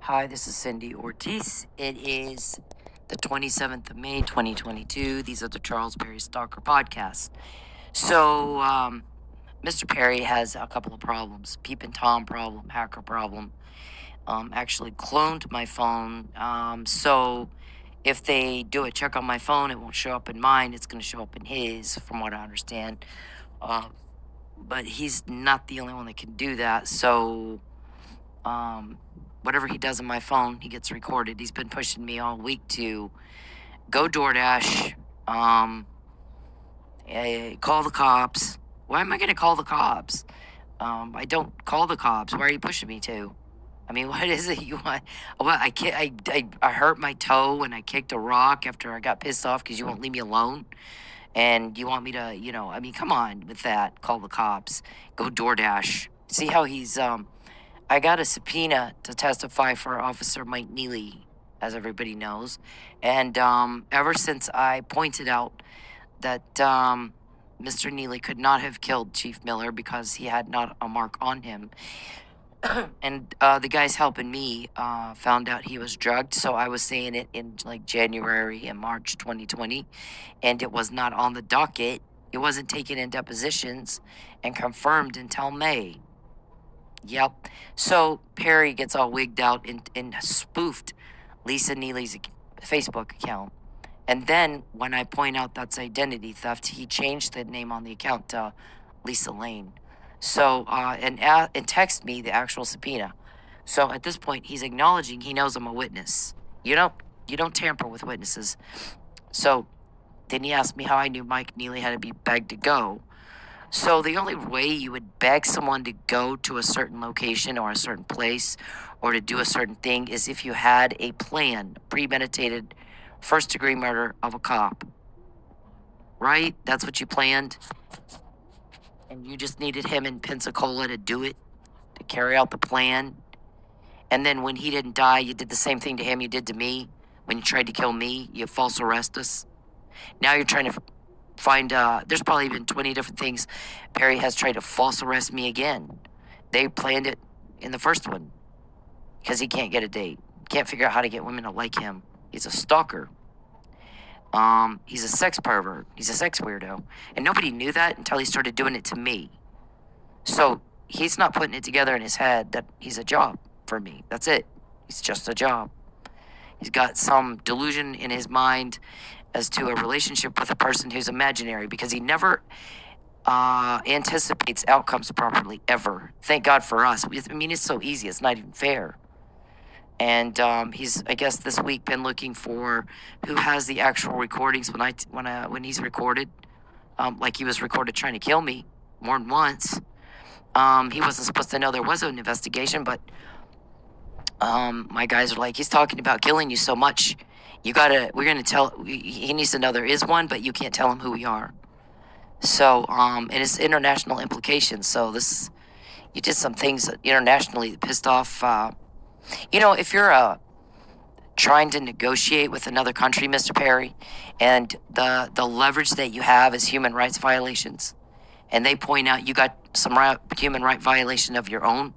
Hi, this is Cynthia Ortiz. It is the 27th of May, 2022. These are the Charles Perry Stalker podcasts. So, Mr. Perry has a couple of problems. Peeping Tom problem, hacker problem. Actually cloned my phone. So if they do a check on my phone, it won't show up in mine. It's going to show up in his, from what I understand. But he's not the only one that can do that. So, whatever he does on my phone, he gets recorded. He's been pushing me all week to go DoorDash, call the cops. Why am I going to call the cops? I don't call the cops. Why are you pushing me to? I mean, what is it you want? Well, I hurt my toe and I kicked a rock after I got pissed off because you won't leave me alone. And you want me to, I mean, come on with that. Call the cops. Go DoorDash. See how he's, I got a subpoena to testify for Officer Mike Neely, as everybody knows. And ever since I pointed out that Mr. Neely could not have killed Chief Miller because he had not a mark on him, and the guys helping me found out he was drugged. So I was saying it in like January and March 2020, and it was not on the docket. It wasn't taken in depositions and confirmed until May. Yep. So Perry gets all wigged out and spoofed Lisa Neely's Facebook account. And then when I point out that's identity theft, he changed the name on the account to Lisa Lane. So, and text me the actual subpoena. So at this point, he's acknowledging he knows I'm a witness. You don't tamper with witnesses. So then he asked me how I knew Mike Neely had to be begged to go. So the only way you would beg someone to go to a certain location or a certain place or to do a certain thing is if you had a plan, premeditated first-degree murder of a cop. Right? That's what you planned. And you just needed him in Pensacola to do it, to carry out the plan. And then when he didn't die, you did the same thing to him you did to me. When you tried to kill me, you false arrest us. Now you're trying to find, there's probably been 20 different things Perry has tried to false arrest me again. They planned it in the first one because he can't get a date. Can't figure out how to get women to like him. He's a stalker. He's a sex pervert. He's a sex weirdo. And nobody knew that until he started doing it to me. So he's not putting it together in his head that he's a job for me. That's it. He's just a job. He's got some delusion in his mind as to a relationship with a person who's imaginary because he never anticipates outcomes properly, ever. Thank God for us. I mean, it's so easy. It's not even fair. And he's, I guess, this week been looking for who has the actual recordings when he's recorded, like he was recorded trying to kill me more than once. He wasn't supposed to know there was an investigation, but my guys are like, he's talking about killing you so much. He needs to know there is one, but you can't tell him who we are. So, and it's international implications. So you did some things internationally that pissed off, if you're trying to negotiate with another country, Mr. Perry, and the leverage that you have is human rights violations, and they point out you got some human right violation of your own,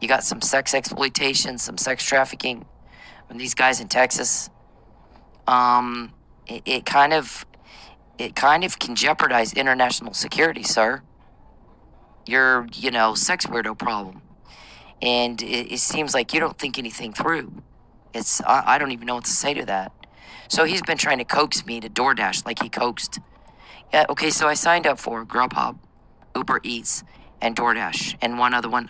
you got some sex exploitation, some sex trafficking from these guys in Texas, it kind of can jeopardize international security, sir. Your, sex weirdo problem. And it seems like you don't think anything through. I don't even know what to say to that. So he's been trying to coax me to DoorDash like he coaxed. Yeah, okay, so I signed up for Grubhub, Uber Eats, and DoorDash. And one other one,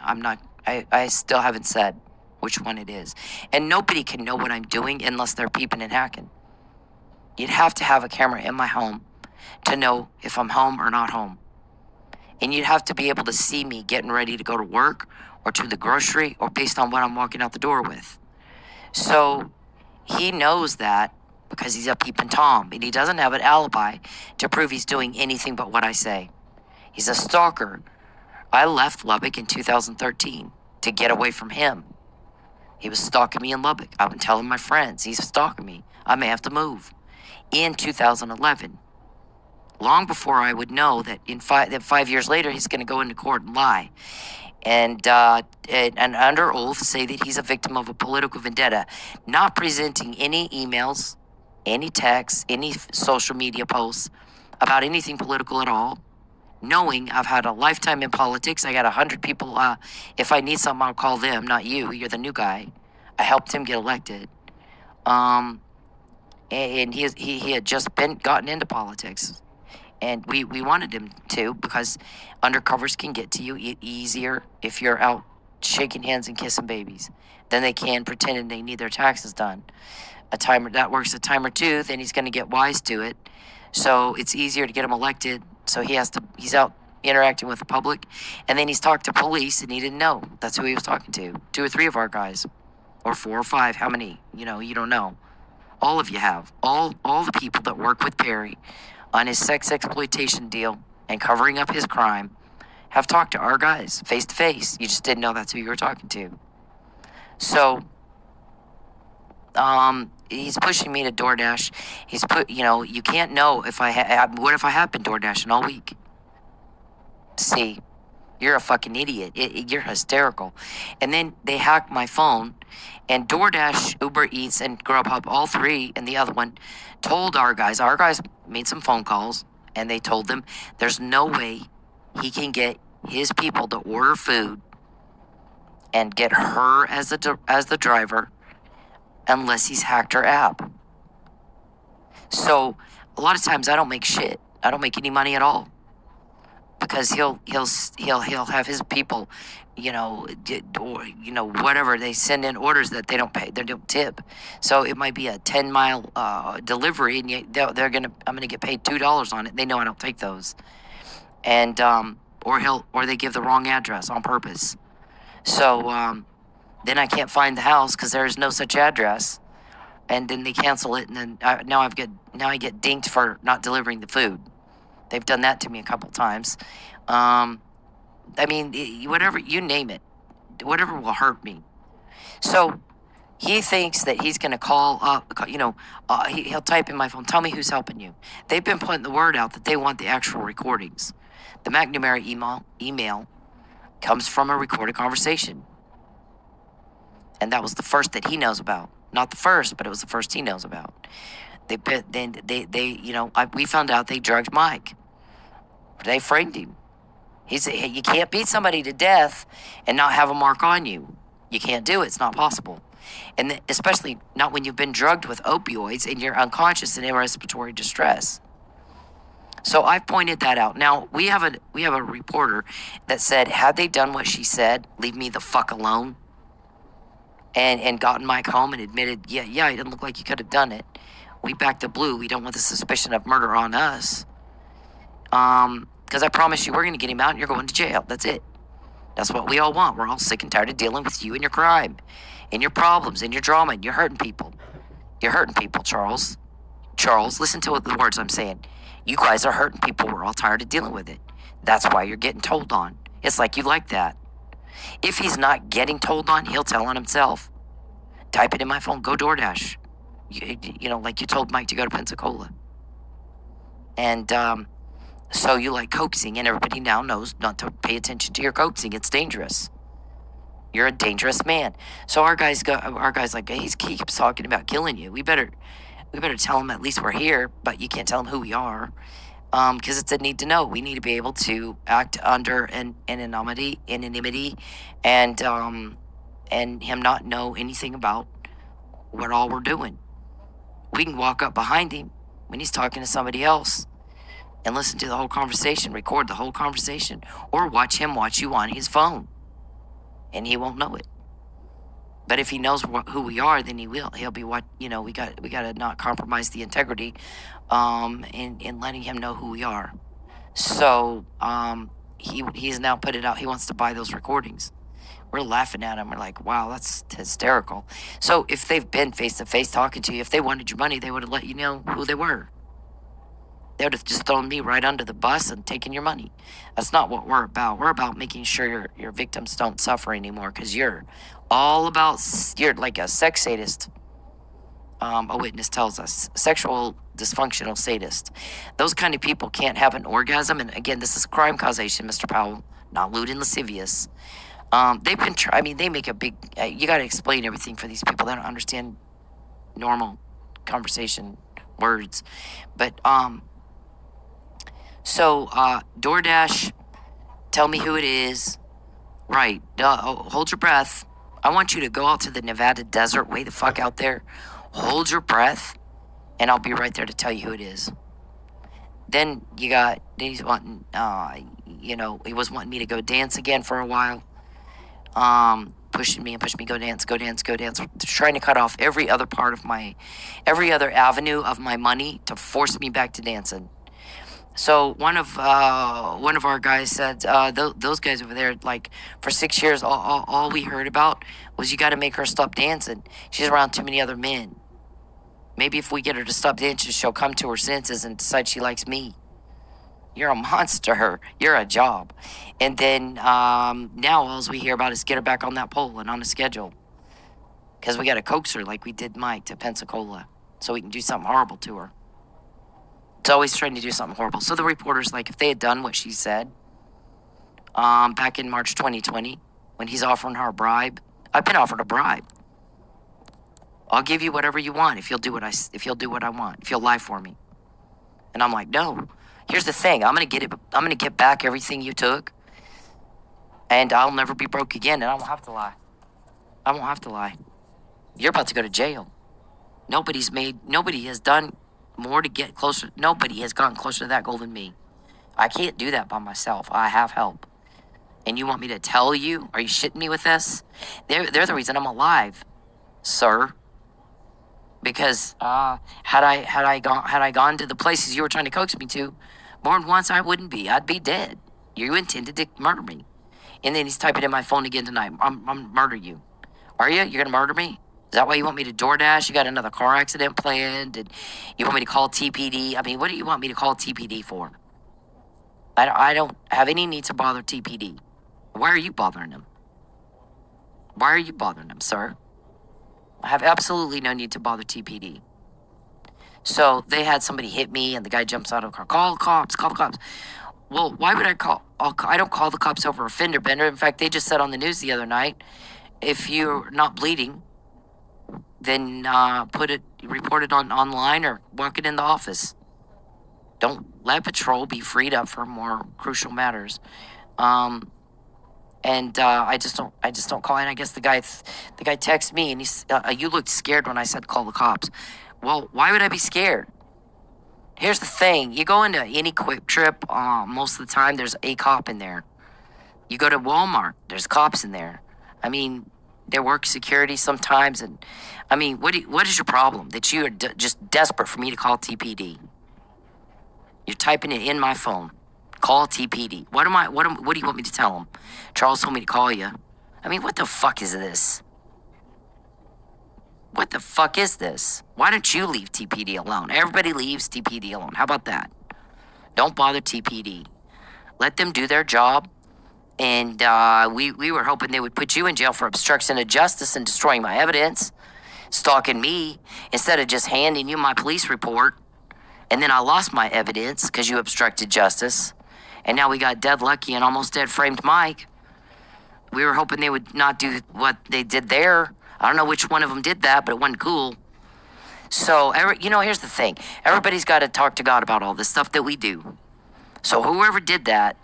I still haven't said which one it is. And nobody can know what I'm doing unless they're peeping and hacking. You'd have to have a camera in my home to know if I'm home or not home. And you'd have to be able to see me getting ready to go to work or to the grocery or based on what I'm walking out the door with. So he knows that because he's a peeping Tom, and he doesn't have an alibi to prove he's doing anything but what I say. He's a stalker. I left Lubbock in 2013 to get away from him. He was stalking me in Lubbock. I've been telling my friends he's stalking me. I may have to move. In 2011, long before I would know that 5 years later he's going to go into court and lie. and under oath say that he's a victim of a political vendetta, not presenting any emails, any texts, any social media posts about anything political at all. Knowing I've had a lifetime in politics, I got 100 people. If I need something, I'll call them, not you. You're the new guy. I helped him get elected. And he had just gotten into politics. And we wanted him to, because undercovers can get to you easier if you're out shaking hands and kissing babies than they can pretending they need their taxes done. That works a time or two, then he's going to get wise to it. So it's easier to get him elected. So he's out interacting with the public. And then he's talked to police and he didn't know. That's who he was talking to. 2 or 3 of our guys. Or 4 or 5. How many? You don't know. All of you have. All the people that work with Perry on his sex exploitation deal and covering up his crime have talked to our guys face to face. You just didn't know that's who you were talking to. So, he's pushing me to DoorDash. You can't know if what if I have been DoorDashing all week? See, you're a fucking idiot. You're hysterical. And then they hacked my phone, and DoorDash, Uber Eats, and Grubhub, all 3, and the other one, told our guys made some phone calls, and they told them there's no way he can get his people to order food and get her as the driver unless he's hacked her app. So a lot of times I don't make shit. I don't make any money at all, because he'll have his people, whatever, they send in orders that they don't pay, they don't tip. So it might be a 10-mile delivery, and I'm gonna get paid $2 on it. They know I don't take those, and or they give the wrong address on purpose. So then I can't find the house because there is no such address, and then they cancel it, and then I get dinged for not delivering the food. They've done that to me a couple times. Whatever, you name it, whatever will hurt me. So he thinks that he's going to call up, he'll type in my phone, tell me who's helping you. They've been putting the word out that they want the actual recordings. The McNamara email comes from a recorded conversation. And that was the first that he knows about. Not the first, but it was the first he knows about. We found out they drugged Mike. They framed him. You can't beat somebody to death and not have a mark on you. You can't do it. It's not possible. And especially not when you've been drugged with opioids and you're unconscious and in respiratory distress. So I've pointed that out. Now, we have a reporter that said, had they done what she said, leave me the fuck alone, and gotten Mike home and admitted, yeah, it didn't look like you could have done it. We backed the blue. We don't want the suspicion of murder on us. Because I promise you, we're going to get him out and you're going to jail. That's it. That's what we all want. We're all sick and tired of dealing with you and your crime and your problems and your drama, and you're hurting people. You're hurting people, Charles. Charles, listen to the words I'm saying. You guys are hurting people. We're all tired of dealing with it. That's why you're getting told on. It's like you like that. If he's not getting told on, he'll tell on himself. Type it in my phone. Go DoorDash. Like you told Mike to go to Pensacola. And so you like coaxing, and everybody now knows not to pay attention to your coaxing. It's dangerous. You're a dangerous man. So our guys like, he keeps talking about killing you. We better tell him at least we're here, but you can't tell him who we are, because it's a need to know. We need to be able to act under anonymity, and him not know anything about what all we're doing. We can walk up behind him when he's talking to somebody else and listen to the whole conversation, record the whole conversation, or watch him watch you on his phone, and he won't know it. But if he knows who we are, then he will. He'll be what, we got to not compromise the integrity in letting him know who we are. So he's now put it out. He wants to buy those recordings. We're laughing at him. We're like, wow, that's hysterical. So if they've been face-to-face talking to you, if they wanted your money, they would have let you know who they were. They would have just thrown me right under the bus and taken your money. That's not what we're about. We're about making sure your victims don't suffer anymore, because you're like a sex sadist. A witness tells us, sexual dysfunctional sadist. Those kind of people can't have an orgasm. And again, this is crime causation, Mr. Powell, not lewd and lascivious. They've been I mean, they make a big, you got to explain everything for these people. They don't understand normal conversation words. But, so, DoorDash, tell me who it is. Right. Hold your breath. I want you to go out to the Nevada desert, way the fuck out there. Hold your breath, and I'll be right there to tell you who it is. Then he's wanting, he was wanting me to go dance again for a while. Pushing me, go dance, trying to cut off every other avenue of my money to force me back to dancing. So one of our guys said, those guys over there, like for 6 years, all we heard about was you got to make her stop dancing. She's around too many other men. Maybe if we get her to stop dancing, she'll come to her senses and decide she likes me. You're a monster. You're a job. And then now all we hear about is get her back on that pole and on the schedule. Because we got to coax her like we did Mike to Pensacola so we can do something horrible to her. It's always trying to do something horrible. So the reporter's like, if they had done what she said back in March 2020 when he's offering her a bribe, I've been offered a bribe. I'll give you whatever you want if you'll do what I want, if you'll lie for me. And I'm like, no. Here's the thing. I'm gonna get back everything you took, and I'll never be broke again, and I won't have to lie. You're about to go to jail. Nobody has done more to get closer. Nobody has gotten closer to that goal than me. I can't do that by myself. I have help. And you want me to tell you? Are you shitting me with this? They're the reason I'm alive, sir. Because had I gone to the places you were trying to coax me to, more than once I wouldn't be. I'd be dead. You intended to murder me. And then he's typing in my phone again tonight. I'm murder you. Are you? You're gonna murder me? Is that why you want me to DoorDash? You got another car accident planned, and you want me to call TPD? I mean, what do you want me to call TPD for? I don't have any need to bother TPD. Why are you bothering them? Why are you bothering them, sir? I have absolutely no need to bother TPD. So they had somebody hit me, and the guy jumps out of the car. Call the cops. Well, why would I call? I don't call the cops over a fender bender. In fact, they just said on the news the other night, if you're not bleeding, then report it online or walk it in the office. Don't let patrol be freed up for more crucial matters. I just don't call. And I guess the guy texted me, and he's, you looked scared when I said call the cops. Well, why would I be scared? Here's the thing. You go into any Quick Trip, most of the time there's a cop in there. You go to Walmart, there's cops in there. I mean, they work security sometimes. And I mean, what is your problem? That you are just desperate for me to call TPD. You're typing it in my phone. Call TPD. What do you want me to tell them? Charles told me to call you. I mean, what the fuck is this? What the fuck is this? Why don't you leave TPD alone? Everybody leaves TPD alone. How about that? Don't bother TPD. Let them do their job. And we were hoping they would put you in jail for obstruction of justice and destroying my evidence, stalking me, instead of just handing you my police report. And then I lost my evidence because you obstructed justice. And now we got dead lucky and almost dead framed Mike. We were hoping they would not do what they did there. I don't know which one of them did that, but it wasn't cool. So, here's the thing. Everybody's got to talk to God about all this stuff that we do. So whoever did that,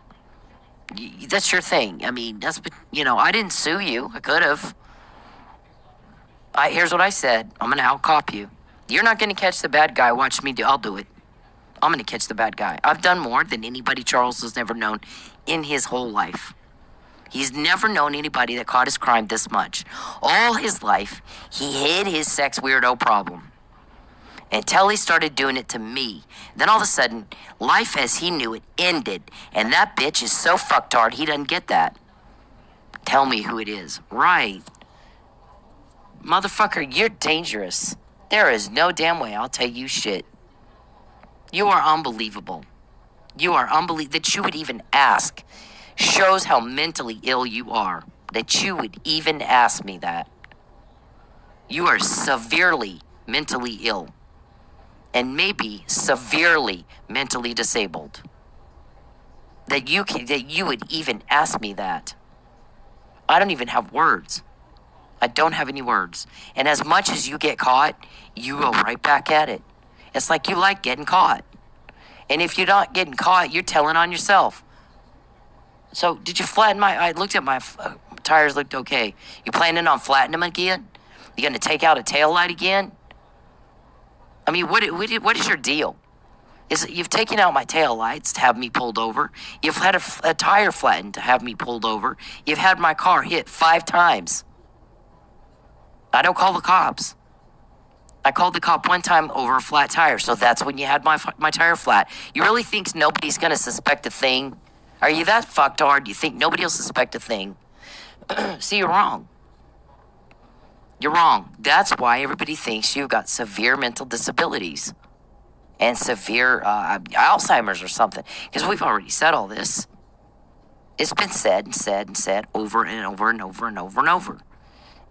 that's your thing. I mean, I didn't sue you. I could have. Here's what I said. I'm going to out-cop you. You're not going to catch the bad guy. Watch me I'll do it. I'm going to catch the bad guy. I've done more than anybody Charles has never known in his whole life. He's never known anybody that caught his crime this much. All his life, he hid his sex weirdo problem. Until he started doing it to me. Then all of a sudden, life as he knew it ended. And that bitch is so fucked hard, he doesn't get that. Tell me who it is. Right. Motherfucker, you're dangerous. There is no damn way I'll tell you shit. You are unbelievable. You are unbelievable. That you would even ask shows how mentally ill you are. That you would even ask me that. You are severely mentally ill. And maybe severely mentally disabled. That you would even ask me that. I don't even have words. I don't have any words. And as much as you get caught, you go right back at it. It's like you like getting caught. And if you're not getting caught, you're telling on yourself. So did you flatten I looked at my tires looked okay. You planning on flattening them again? You going to take out a tail light again? I mean, what is your deal? You've taken out my tail lights to have me pulled over. You've had a tire flattened to have me pulled over. You've had my car hit 5 times. I don't call the cops. I called the cop one time over a flat tire, so that's when you had my tire flat. You really think nobody's going to suspect a thing? Are you that fucked hard? You think nobody will suspect a thing? See, you're wrong. You're wrong. That's why everybody thinks you've got severe mental disabilities and severe Alzheimer's or something. Because we've already said all this. It's been said and said and said over and over and over and over and over.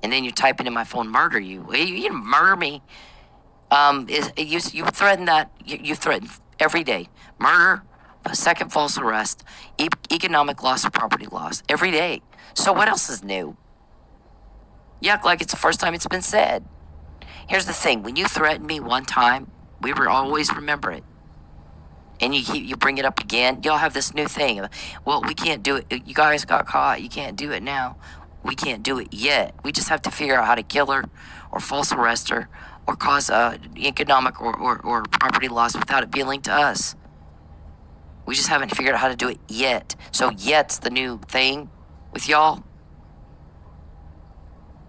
And then you're typing in my phone, murder you. You murder me. You threaten that. You threaten every day. Murder, a second false arrest, economic loss or property loss. Every day. So what else is new? You act like it's the first time it's been said. Here's the thing. When you threaten me one time, we will always remember it. And you bring it up again, you'll have this new thing. Well, we can't do it. You guys got caught. You can't do it now. We can't do it yet. We just have to figure out how to kill her or false arrest her or cause economic or property loss without it being linked to us. We just haven't figured out how to do it yet. So yet's the new thing with y'all.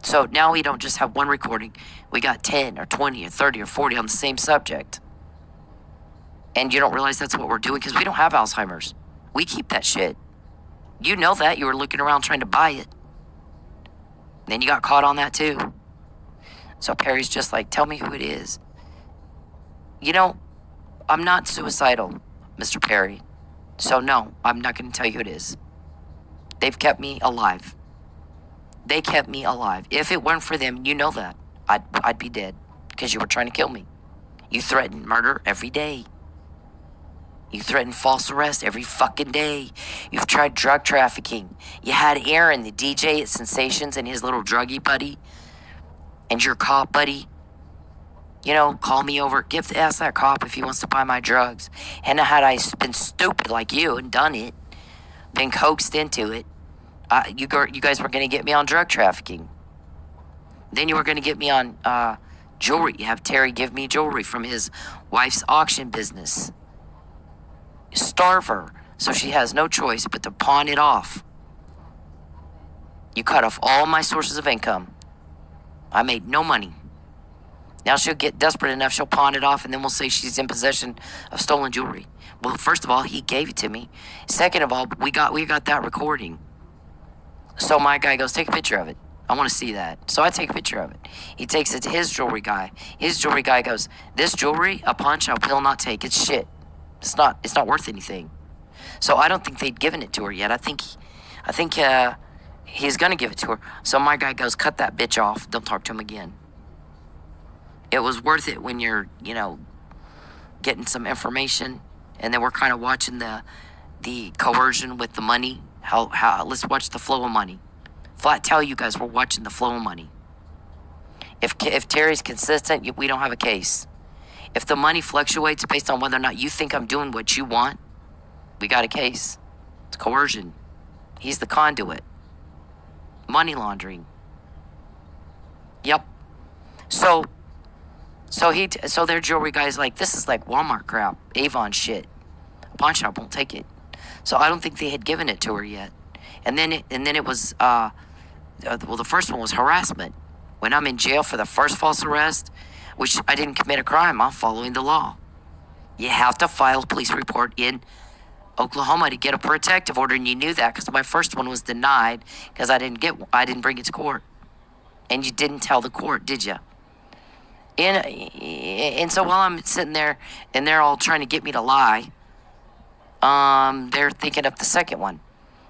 So now we don't just have one recording. We got 10 or 20 or 30 or 40 on the same subject. And you don't realize that's what we're doing because we don't have Alzheimer's. We keep that shit. You know that. You were looking around trying to buy it. Then you got caught on that too. So Perry's just like, tell me who it is. You know, I'm not suicidal, Mr. Perry. So no, I'm not going to tell you who it is. They've kept me alive. They kept me alive. If it weren't for them, you know that. I'd be dead because you were trying to kill me. You threaten murder every day. You threaten false arrest every fucking day. You've tried drug trafficking. You had Aaron, the DJ at Sensations, and his little druggie buddy, and your cop buddy. You know, call me over. Ask that cop if he wants to buy my drugs. And had I been stupid like you and done it, been coaxed into it, you guys were going to get me on drug trafficking. Then you were going to get me on jewelry. You have Terry give me jewelry from his wife's auction business. Starve her so she has no choice but to pawn it off. You cut off all my sources of income. I made no money. Now she'll get desperate enough, she'll pawn it off, and then we'll say she's in possession of stolen jewelry. Well, first of all, he gave it to me. Second of all, we got that recording. So my guy goes, take a picture of it. I want to see that. So I take a picture of it. He takes it to his jewelry guy. His jewelry guy goes, this jewelry, a pawn shop will not take. It's shit. It's not worth anything. So I don't think they'd given it to her yet. I think he's going to give it to her. So my guy goes, cut that bitch off. Don't talk to him again. It was worth it when you're, getting some information. And then we're kind of watching the coercion with the money. How let's watch the flow of money. Flat tell you guys we're watching the flow of money. If Terry's consistent, we don't have a case. If the money fluctuates based on whether or not you think I'm doing what you want, we got a case. It's coercion. He's the conduit. Money laundering. Yep. So their jewelry guy's like, this is like Walmart crap, Avon shit. A pawn shop won't take it. So I don't think they had given it to her yet. And then it was the first one was harassment. When I'm in jail for the first false arrest, which I didn't commit a crime, I'm following the law. You have to file a police report in Oklahoma to get a protective order, and you knew that because my first one was denied because I didn't bring it to court. And you didn't tell the court, did you? And so while I'm sitting there and they're all trying to get me to lie, they're thinking up the second one.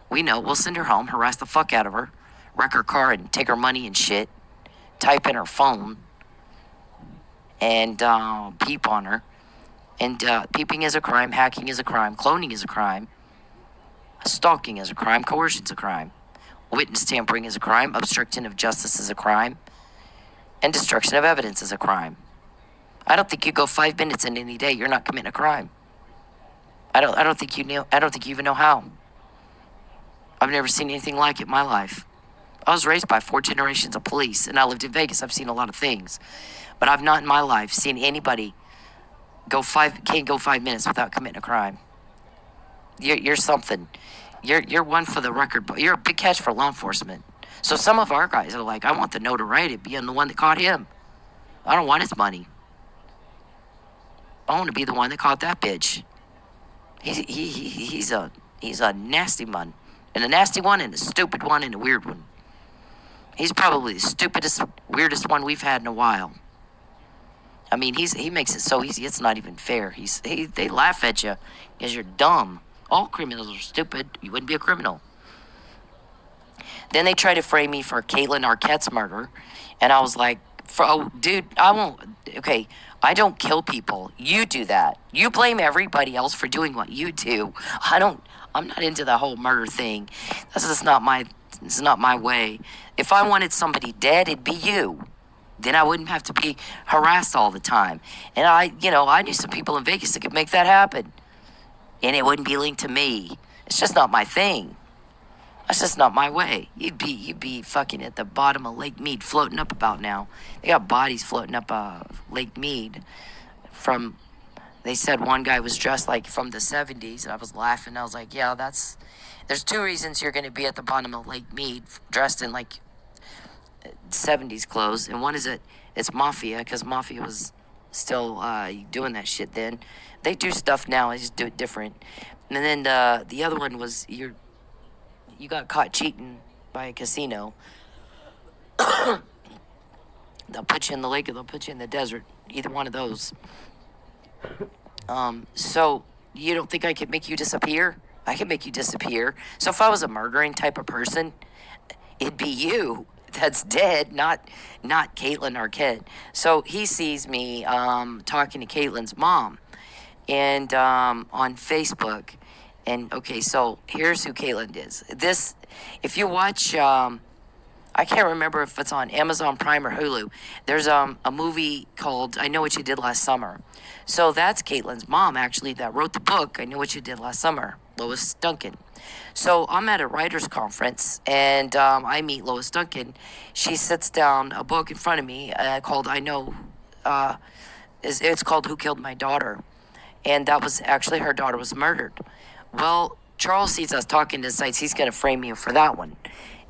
We know, we'll send her home, harass the fuck out of her, wreck her car and take her money and shit, type in her phone, and peep on her. And peeping is a crime, hacking is a crime, cloning is a crime, stalking is a crime, coercion's a crime. Witness tampering is a crime. Obstruction of justice is a crime. And destruction of evidence is a crime. I don't think you go 5 minutes in any day, you're not committing a crime. I don't think you even know how. I've never seen anything like it in my life. I was raised by 4 generations of police, and I lived in Vegas. I've seen a lot of things. But I've not in my life seen anybody can't go 5 minutes without committing a crime. You're something. You're one for the record, but you're a big catch for law enforcement. So some of our guys are like, I want the notoriety being the one that caught him. I don't want his money. I want to be the one that caught that bitch. He's a nasty one. And a nasty one and a stupid one and a weird one. He's probably the stupidest, weirdest one we've had in a while. I mean, he makes it so easy, it's not even fair. They laugh at you because you're dumb. All criminals are stupid. You wouldn't be a criminal. Then they try to frame me for Caitlin Arquette's murder. And I was like, dude, I won't. Okay, I don't kill people. You do that. You blame everybody else for doing what you do. I'm not into the whole murder thing. This is not my way. If I wanted somebody dead, it'd be you. Then I wouldn't have to be harassed all the time. And I knew some people in Vegas that could make that happen. And it wouldn't be linked to me. It's just not my thing. That's just not my way. You'd be fucking at the bottom of Lake Mead floating up about now. They got bodies floating up Lake Mead they said one guy was dressed like from the 70s, and I was laughing. I was like, yeah, there's 2 reasons you're going to be at the bottom of Lake Mead dressed in like 70s clothes. And one is it's Mafia, because Mafia was still doing that shit then. They do stuff now, they just do it different. And then the other one was you got caught cheating by a casino. They'll put you in the lake or they'll put you in the desert. Either one of those. So you don't think I could make you disappear? I can make you disappear. So if I was a murdering type of person, it'd be you that's dead, not Caitlin Arquette. So he sees me talking to Caitlin's mom and on Facebook. And okay, so here's who Caitlin is. If you watch, I can't remember if it's on Amazon Prime or Hulu. There's a movie called I Know What You Did Last Summer. So that's Caitlin's mom, actually, that wrote the book, I Know What You Did Last Summer, Lois Duncan. So I'm at a writer's conference, and I meet Lois Duncan. She sits down a book in front of me called I Know, it's called Who Killed My Daughter. And that was actually her daughter was murdered. Well, Charles sees us talking to sites. He's going to frame me for that one.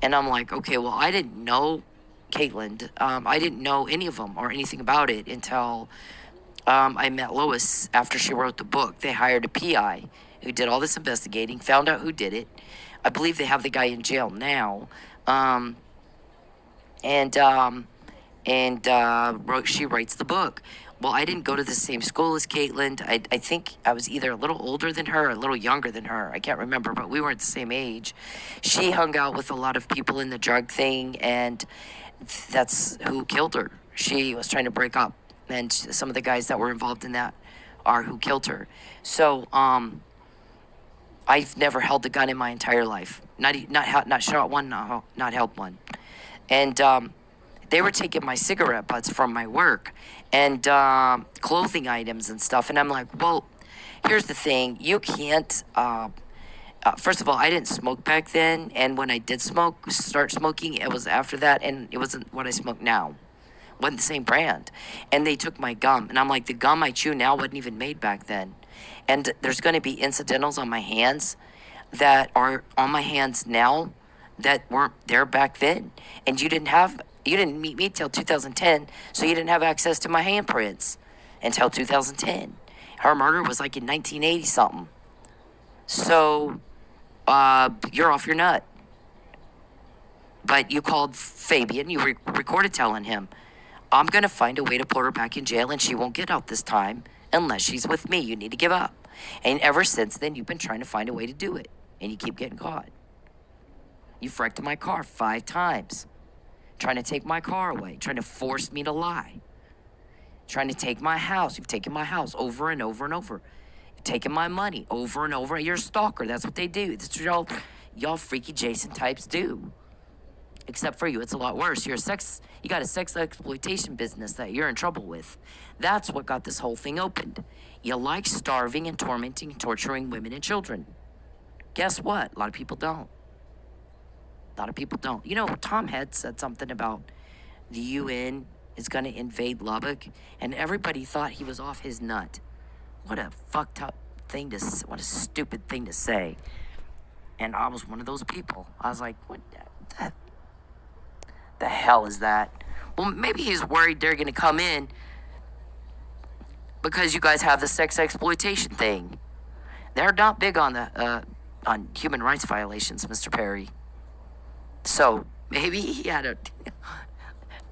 And I'm like, okay, well, I didn't know Caitlin. I didn't know any of them or anything about it until I met Lois after she wrote the book. They hired a PI who did all this investigating, found out who did it. I believe they have the guy in jail now. She writes the book. Well, I didn't go to the same school as Caitlin. I think I was either a little older than her or a little younger than her. I can't remember, but we weren't the same age. She hung out with a lot of people in the drug thing, and that's who killed her. She was trying to break up, and some of the guys that were involved in that are who killed her. So, I've never held a gun in my entire life. Not shot one, not held one. And they were taking my cigarette butts from my work and clothing items and stuff. And I'm like, well, here's the thing. You can't, first of all, I didn't smoke back then. And when I did start smoking, it was after that. And it wasn't what I smoke now. It wasn't the same brand. And they took my gum. And I'm like, the gum I chew now wasn't even made back then. And there's going to be incidentals on my hands that are on my hands now that weren't there back then. And you didn't meet me till 2010, so you didn't have access to my handprints until 2010. Her murder was like in 1980 something. So, you're off your nut. But you called Fabian, you recorded telling him, I'm going to find a way to put her back in jail and she won't get out this time unless she's with me. You need to give up. And ever since then, you've been trying to find a way to do it. And you keep getting caught. You wrecked my car 5 times. Trying to take my car away. Trying to force me to lie. Trying to take my house. You've taken my house over and over and over. You've taken my money over and over. You're a stalker. That's what they do. That's what y'all freaky Jason types do. Except for you, it's a lot worse. You got a sex exploitation business that you're in trouble with. That's what got this whole thing opened. You like starving and tormenting and torturing women and children. Guess what? A lot of people don't. A lot of people don't. You know, Tom had said something about the UN is going to invade Lubbock, and everybody thought he was off his nut. What a fucked up thing what a stupid thing to say. And I was one of those people. I was like, what the hell is that? Well, maybe he's worried they're going to come in because you guys have the sex exploitation thing. They're not big on the on human rights violations, Mr. Perry. So maybe he had a.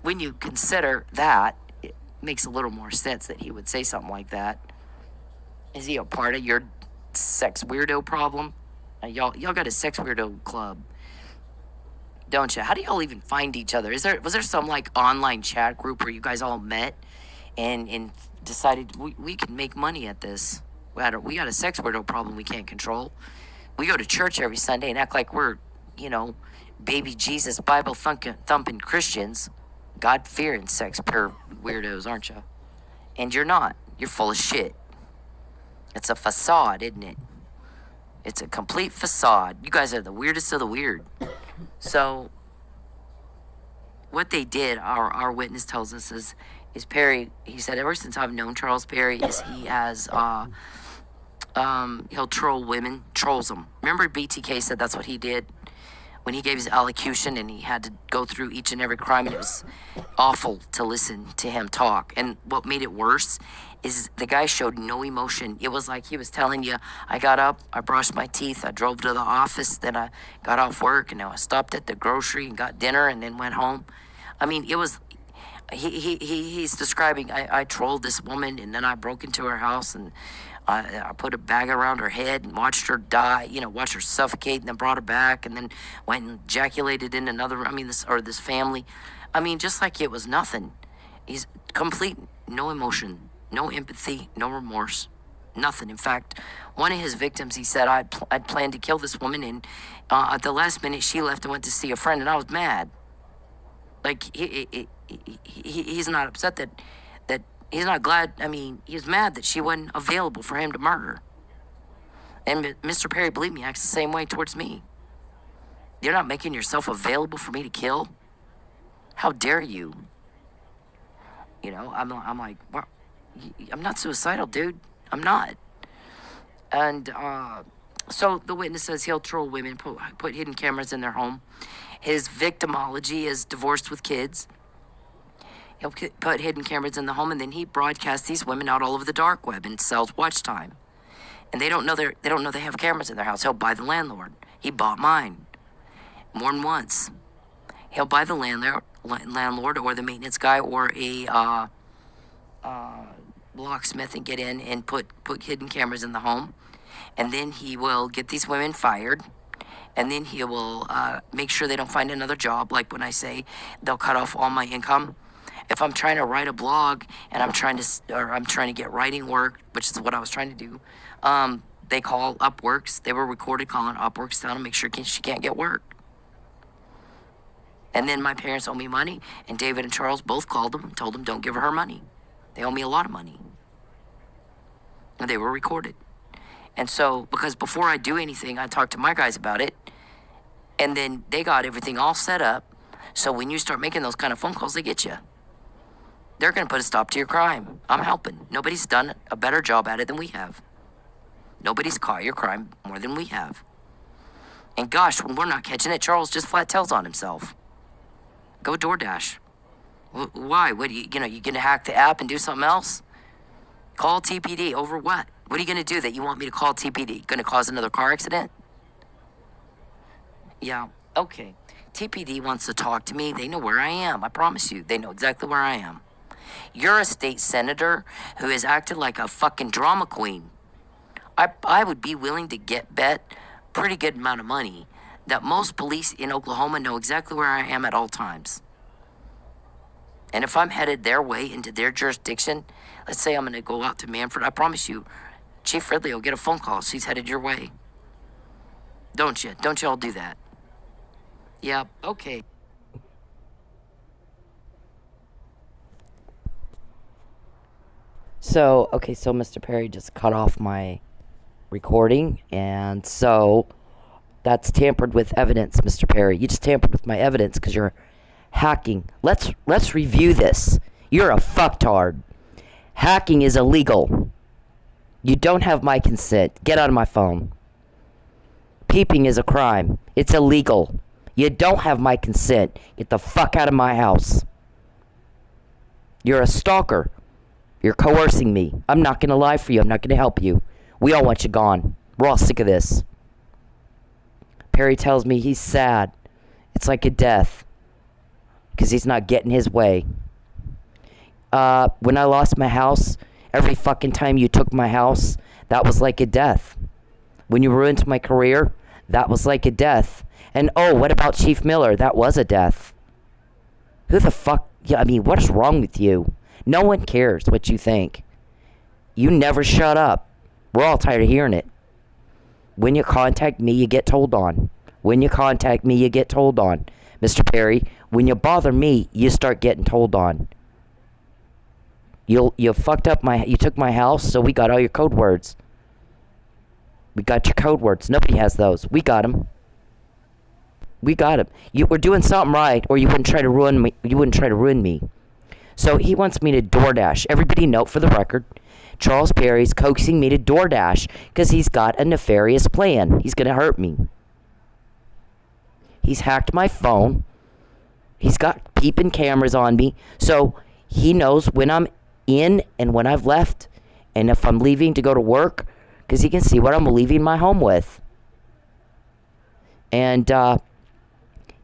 When you consider that, it makes a little more sense that he would say something like that. Is he a part of your sex weirdo problem? Y'all got a sex weirdo club, don't you? How do y'all even find each other? Was there some like online chat group where you guys all met and decided we can make money at this? We got a sex weirdo problem we can't control. We go to church every Sunday and act like we're, baby Jesus Bible thumping Christians, God fearing sex pure weirdos, aren't you? And you're not. You're full of shit. It's a facade, isn't it? It's a complete facade. You guys are the weirdest of the weird. So, what they did, our witness tells us, is Perry, he said, ever since I've known Charles Perry, is he has, he'll troll women, trolls them. Remember BTK said that's what he did? When he gave his allocution and he had to go through each and every crime, and it was awful to listen to him talk. And what made it worse is the guy showed no emotion. It was like he was telling you, I got up, I brushed my teeth, I drove to the office, then I got off work, and I stopped at the grocery and got dinner and then went home. I mean, it was, he's describing, I trolled this woman and then I broke into her house and I put a bag around her head and watched her die, watched her suffocate, and then brought her back and then went and ejaculated in this family. I mean, just like it was nothing. He's complete, no emotion, no empathy, no remorse, nothing. In fact, one of his victims, he said, I'd planned to kill this woman, and at the last minute she left and went to see a friend, and I was mad. Like, he's not upset that he's not glad. I mean, he's mad that she wasn't available for him to murder. And Mr. Perry, believe me, acts the same way towards me. You're not making yourself available for me to kill? How dare you? I'm like, what? I'm not suicidal, dude. I'm not. And so the witness says he'll troll women, put hidden cameras in their home. His victimology is divorced with kids. He'll put hidden cameras in the home, and then he broadcasts these women out all over the dark web and sells watch time. And they don't know they have cameras in their house. He'll buy the landlord. He bought mine more than once. He'll buy the landlord or the maintenance guy or a locksmith and get in and put hidden cameras in the home. And then he will get these women fired. And then he will make sure they don't find another job. Like when I say they'll cut off all my income. If I'm trying to write a blog and I'm trying to get writing work, which is what I was trying to do, they call Upworks. They were recorded calling Upworks down to make sure she can't get work. And then my parents owe me money, and David and Charles both called them and told them don't give her money. They owe me a lot of money. And they were recorded. And so, because before I do anything, I talk to my guys about it, and then they got everything all set up, so when you start making those kind of phone calls, they get you. They're going to put a stop to your crime. I'm helping. Nobody's done a better job at it than we have. Nobody's caught your crime more than we have. And gosh, when we're not catching it, Charles just flat tells on himself. Go DoorDash. Why? What you going to hack the app and do something else? Call TPD over what? What are you going to do that you want me to call TPD? Going to cause another car accident? Yeah, okay. TPD wants to talk to me. They know where I am. I promise you. They know exactly where I am. You're a state senator who has acted like a fucking drama queen. I would be willing to bet pretty good amount of money that most police in Oklahoma know exactly where I am at all times. And if I'm headed their way into their jurisdiction, let's say I'm going to go out to Manford, I promise you, Chief Ridley will get a phone call. She's headed your way. Don't you? Don't you all do that? Yeah, okay. So, okay, so Mr. Perry just cut off my recording, and so that's tampered with evidence, Mr. Perry. You just tampered with my evidence because you're hacking. Let's review this. You're a fucktard. Hacking is illegal. You don't have my consent. Get out of my phone. Peeping is a crime. It's illegal. You don't have my consent. Get the fuck out of my house. You're a stalker. You're coercing me. I'm not going to lie for you. I'm not going to help you. We all want you gone. We're all sick of this. Perry tells me he's sad. It's like a death. Because he's not getting his way. When I lost my house, every fucking time you took my house, that was like a death. When you ruined my career, that was like a death. And oh, what about Chief Miller? That was a death. Who the fuck? Yeah, I mean, what is wrong with you? No one cares what you think. You never shut up. We're all tired of hearing it. When you contact me, you get told on. When you contact me, you get told on. Mr. Perry, when you bother me, you start getting told on. You fucked up you took my house, so we got all your code words. We got your code words. Nobody has those. We got them. We got them. You were doing something right, or you wouldn't try to ruin me. You wouldn't try to ruin me. So he wants me to DoorDash. Everybody note for the record, Charles Perry's coaxing me to DoorDash because he's got a nefarious plan. He's going to hurt me. He's hacked my phone. He's got peeping cameras on me. So he knows when I'm in and when I've left. And if I'm leaving to go to work, because he can see what I'm leaving my home with. And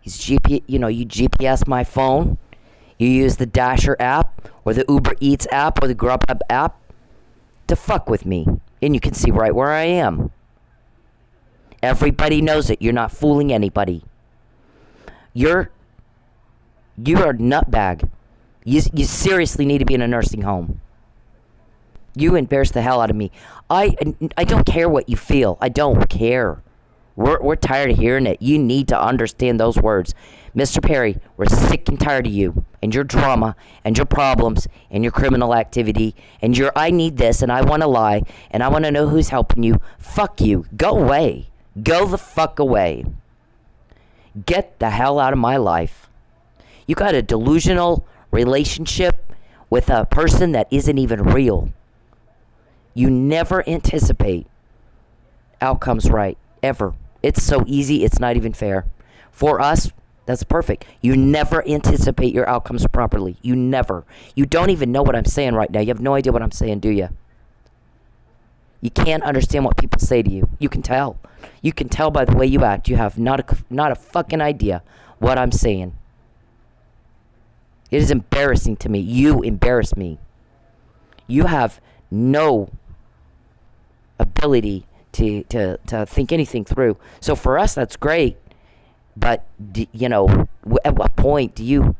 he's you GPS my phone. You use the Dasher app or the Uber Eats app or the Grubhub app to fuck with me. And you can see right where I am. Everybody knows it. You're not fooling anybody. You're a nutbag. You seriously need to be in a nursing home. You embarrass the hell out of me. I don't care what you feel. I don't care. We're tired of hearing it. You need to understand those words. Mr. Perry, we're sick and tired of you and your drama and your problems and your criminal activity and your I need this and I want to lie and I want to know who's helping you. Fuck you. Go away. Go the fuck away. Get the hell out of my life. You got a delusional relationship with a person that isn't even real. You never anticipate outcomes right, ever. It's so easy, it's not even fair. For us, that's perfect. You never anticipate your outcomes properly. You never. You don't even know what I'm saying right now. You have no idea what I'm saying, do you? You can't understand what people say to you. You can tell. You can tell by the way you act. You have not a fucking idea what I'm saying. It is embarrassing to me. You embarrass me. You have no ability to think anything through. So for us, that's great. But, at what point do you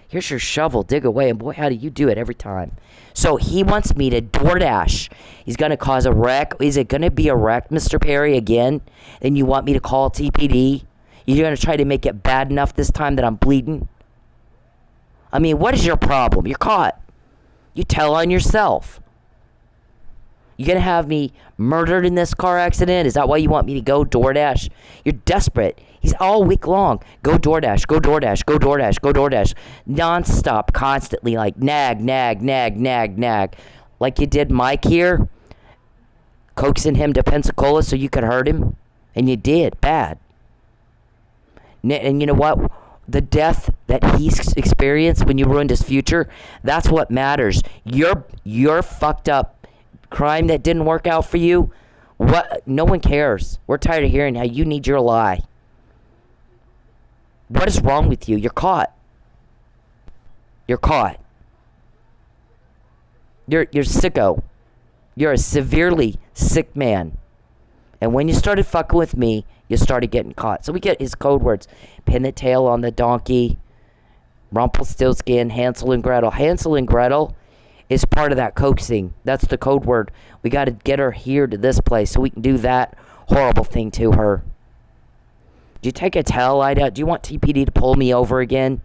here's your shovel, dig away. And boy, how do you do it every time? So he wants me to DoorDash. He's going to cause a wreck. Is it going to be a wreck, Mr. Perry, again? And you want me to call TPD? You're going to try to make it bad enough this time that I'm bleeding? I mean, what is your problem? You're caught. You tell on yourself. You going to have me murdered in this car accident? Is that why you want me to go DoorDash? You're desperate. He's all week long. Go DoorDash, go DoorDash, go DoorDash, go DoorDash. Non-stop, constantly, like nag. Like you did Mike here. Coaxing him to Pensacola so you could hurt him. And you did. Bad. And you know what? The death that he's experienced when you ruined his future, that's what matters. You're fucked up. Crime that didn't work out for you, what? No one cares. We're tired of hearing how you need your lie. What is wrong with you? You're caught. You're caught. You're sicko. You're a severely sick man. And when you started fucking with me, you started getting caught. So we get his code words. Pin the tail on the donkey. Rumpelstiltskin, Hansel and Gretel. Hansel and Gretel is part of that coaxing. That's the code word. We got to get her here to this place so we can do that horrible thing to her. Do you take a towel light out? Do you want TPD to pull me over again?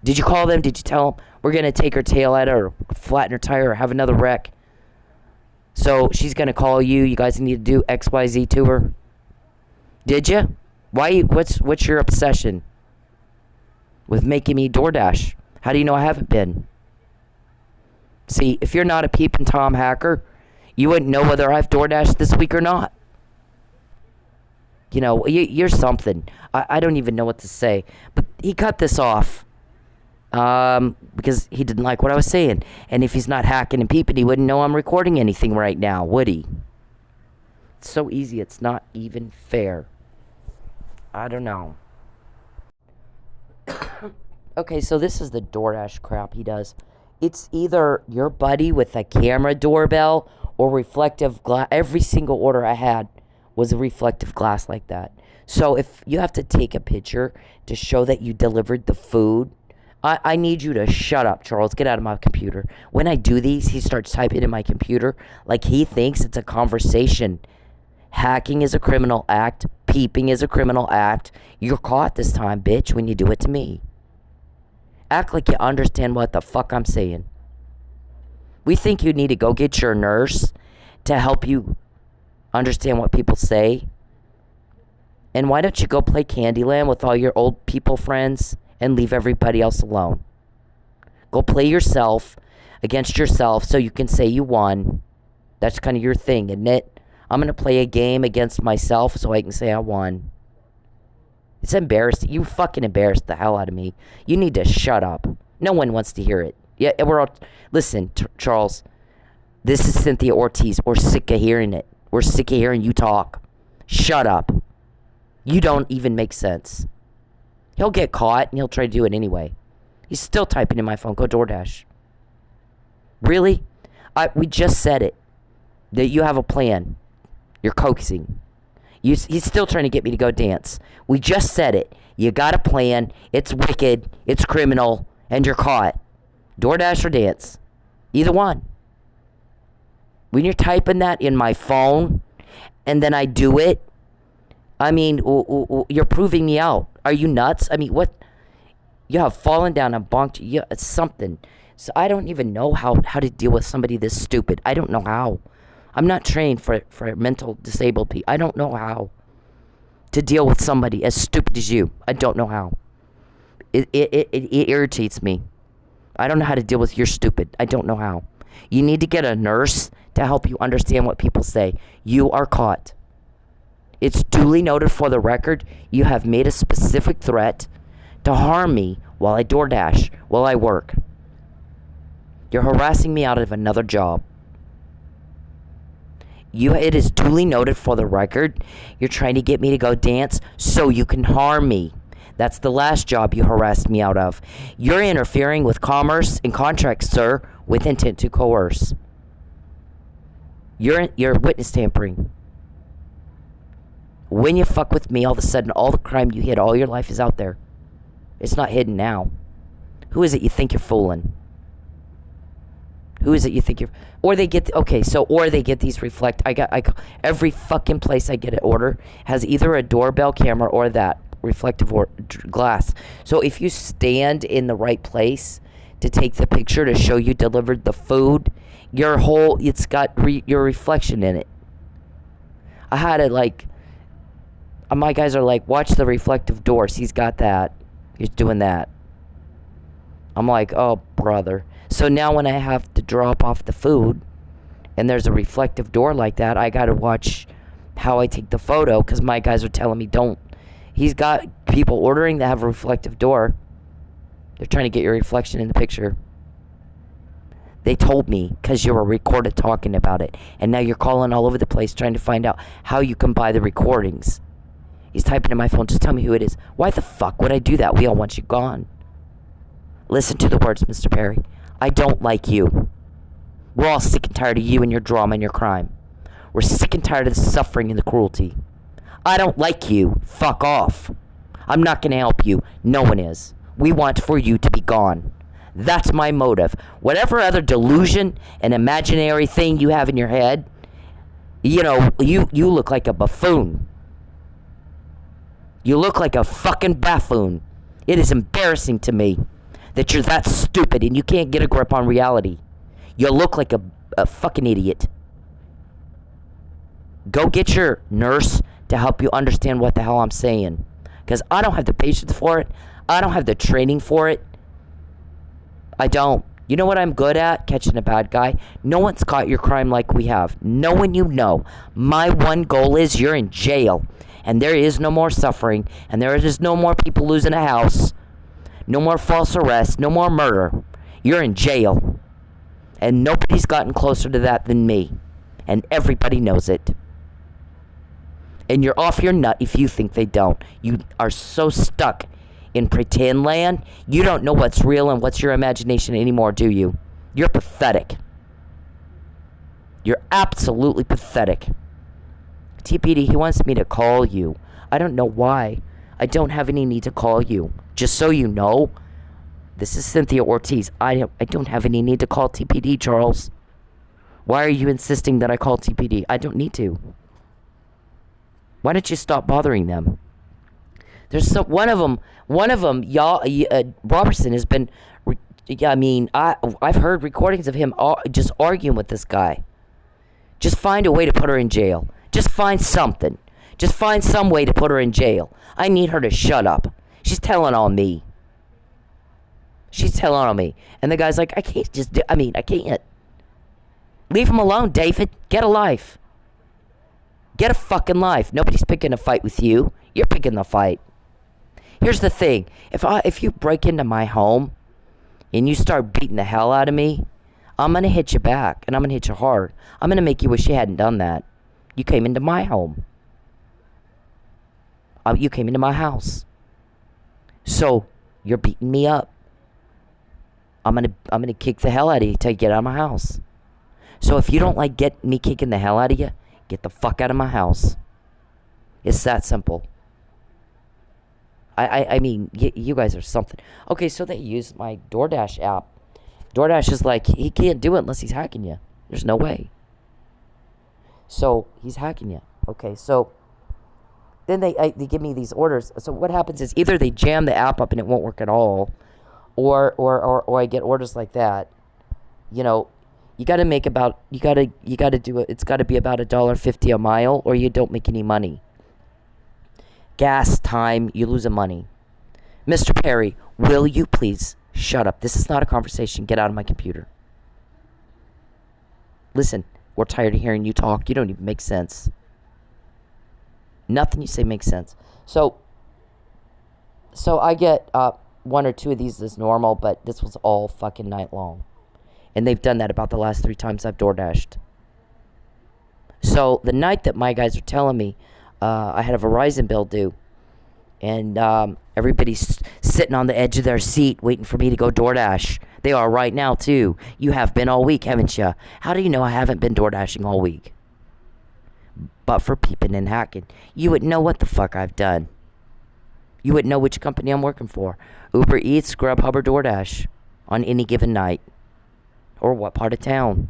Did you call them? Did you tell them we're going to take her tail at her, or flatten her tire, or have another wreck? So she's going to call you. You guys need to do XYZ to her. Did you? Why? What's your obsession with making me DoorDash? How do you know I haven't been? See, if you're not a Peeping Tom hacker, you wouldn't know whether I've DoorDashed this week or not. You know, you're something. I don't even know what to say. But he cut this off because he didn't like what I was saying. And if he's not hacking and peeping, he wouldn't know I'm recording anything right now, would he? It's so easy, it's not even fair. I don't know. Okay, so this is the DoorDash crap he does. It's either your buddy with a camera doorbell or reflective glass. Every single order I had was a reflective glass like that. So if you have to take a picture to show that you delivered the food, I need you to shut up, Charles. Get out of my computer. When I do these, he starts typing in my computer like he thinks it's a conversation. Hacking is a criminal act. Peeping is a criminal act. You're caught this time, bitch, when you do it to me. Act like you understand what the fuck I'm saying. We think you need to go get your nurse to help you understand what people say. And why don't you go play Candyland with all your old people friends and leave everybody else alone? Go play yourself against yourself so you can say you won. That's kind of your thing, isn't it? I'm going to play a game against myself so I can say I won. It's embarrassing. You fucking embarrassed the hell out of me. You need to shut up. No one wants to hear it. Yeah, we're all... Listen, Charles. This is Cynthia Ortiz. We're sick of hearing it. We're sick of hearing you talk. Shut up. You don't even make sense. He'll get caught and he'll try to do it anyway. He's still typing in my phone. Go DoorDash. Really? We just said it. That you have a plan. You're coaxing. He's still trying to get me to go dance. We just said it. You got a plan. It's wicked. It's criminal. And you're caught. DoorDash or dance. Either one. When you're typing that in my phone and then I do it, I mean, you're proving me out. Are you nuts? I mean, what? You have fallen down and bonked. Yeah, it's something. So I don't even know how to deal with somebody this stupid. I don't know how. I'm not trained for mental disabled people. I don't know how to deal with somebody as stupid as you. I don't know how. It irritates me. I don't know how to deal with your stupid. I don't know how. You need to get a nurse to help you understand what people say. You are caught. It's duly noted for the record. You have made a specific threat to harm me while I DoorDash, while I work. You're harassing me out of another job. It is duly noted for the record. You're trying to get me to go dance so you can harm me. That's the last job you harassed me out of. You're interfering with commerce and contracts, sir, with intent to coerce. You're witness tampering. When you fuck with me, all of a sudden, all the crime you hid all your life is out there. It's not hidden now. Who is it you think you're fooling? Who is it you think you're... Or they get... Okay, so... Or they get these reflect... every fucking place I get an order has either a doorbell camera or that reflective glass. So if you stand in the right place to take the picture to show you delivered the food, your whole... It's got your reflection in it. I had it like... My guys are like, watch the reflective doors. He's got that. He's doing that. I'm like, oh, brother. So now when I have to drop off the food and there's a reflective door like that, I got to watch how I take the photo because my guys are telling me don't. He's got people ordering that have a reflective door. They're trying to get your reflection in the picture. They told me because you were recorded talking about it. And now you're calling all over the place trying to find out how you can buy the recordings. He's typing in my phone, just tell me who it is. Why the fuck would I do that? We all want you gone. Listen to the words, Mr. Perry. I don't like you. We're all sick and tired of you and your drama and your crime. We're sick and tired of the suffering and the cruelty. I don't like you. Fuck off. I'm not going to help you. No one is. We want for you to be gone. That's my motive. Whatever other delusion and imaginary thing you have in your head, you know, you look like a buffoon. You look like a fucking buffoon. It is embarrassing to me that you're that stupid and you can't get a grip on reality. You look like a fucking idiot. Go get your nurse to help you understand what the hell I'm saying. Because I don't have the patience for it. I don't have the training for it. I don't. You know what I'm good at? Catching a bad guy. No one's caught your crime like we have. No one you know. My one goal is you're in jail. And there is no more suffering. And there is no more people losing a house. No more false arrest. No more murder. You're in jail. And nobody's gotten closer to that than me. And everybody knows it. And you're off your nut if you think they don't. You are so stuck in pretend land, you don't know what's real and what's your imagination anymore, do you? You're pathetic. You're absolutely pathetic. TPD, he wants me to call you. I don't know why. I don't have any need to call you. Just so you know, this is Cynthia Ortiz. I don't have any need to call TPD, Charles. Why are you insisting that I call TPD? I don't need to. Why don't you stop bothering them? There's one of them, y'all. Robertson has been. I mean, I've heard recordings of him just arguing with this guy. Just find a way to put her in jail. Just find something. Just find some way to put her in jail. I need her to shut up. She's telling on me. She's telling on me, and the guy's like, I can't just do. I mean, I can't. Leave him alone, David. Get a life. Get a fucking life. Nobody's picking a fight with you. You're picking the fight. Here's the thing. If you break into my home and you start beating the hell out of me, I'm going to hit you back. And I'm going to hit you hard. I'm going to make you wish you hadn't done that. You came into my home. You came into my house. So, you're beating me up. I'm gonna kick the hell out of you till you get out of my house. So if you don't like me kicking the hell out of you, get the fuck out of my house. It's that simple. I mean, you guys are something. Okay, so they use my DoorDash app. DoorDash is like, he can't do it unless he's hacking you. There's no way. So, he's hacking you. Okay, so then they give me these orders. So what happens is either they jam the app up and it won't work at all, or I get orders like that. You know, you got to make about, you got to do it. It's got to be about $1.50 a mile, or you don't make any money. Gas, time, you lose money. Mr. Perry, will you please shut up? This is not a conversation. Get out of my computer. Listen, we're tired of hearing you talk. You don't even make sense. Nothing you say makes sense. So I get one or two of these as normal, but this was all fucking night long. And they've done that about the last 3 times I've DoorDashed. So the night that my guys are telling me, I had a Verizon bill due, and everybody's sitting on the edge of their seat waiting for me to go DoorDash. They are right now, too. You have been all week, haven't you? How do you know I haven't been DoorDashing all week? But for peeping and hacking, you would know what the fuck I've done. You would know which company I'm working for. Uber Eats, Grubhub, or DoorDash on any given night. Or what part of town.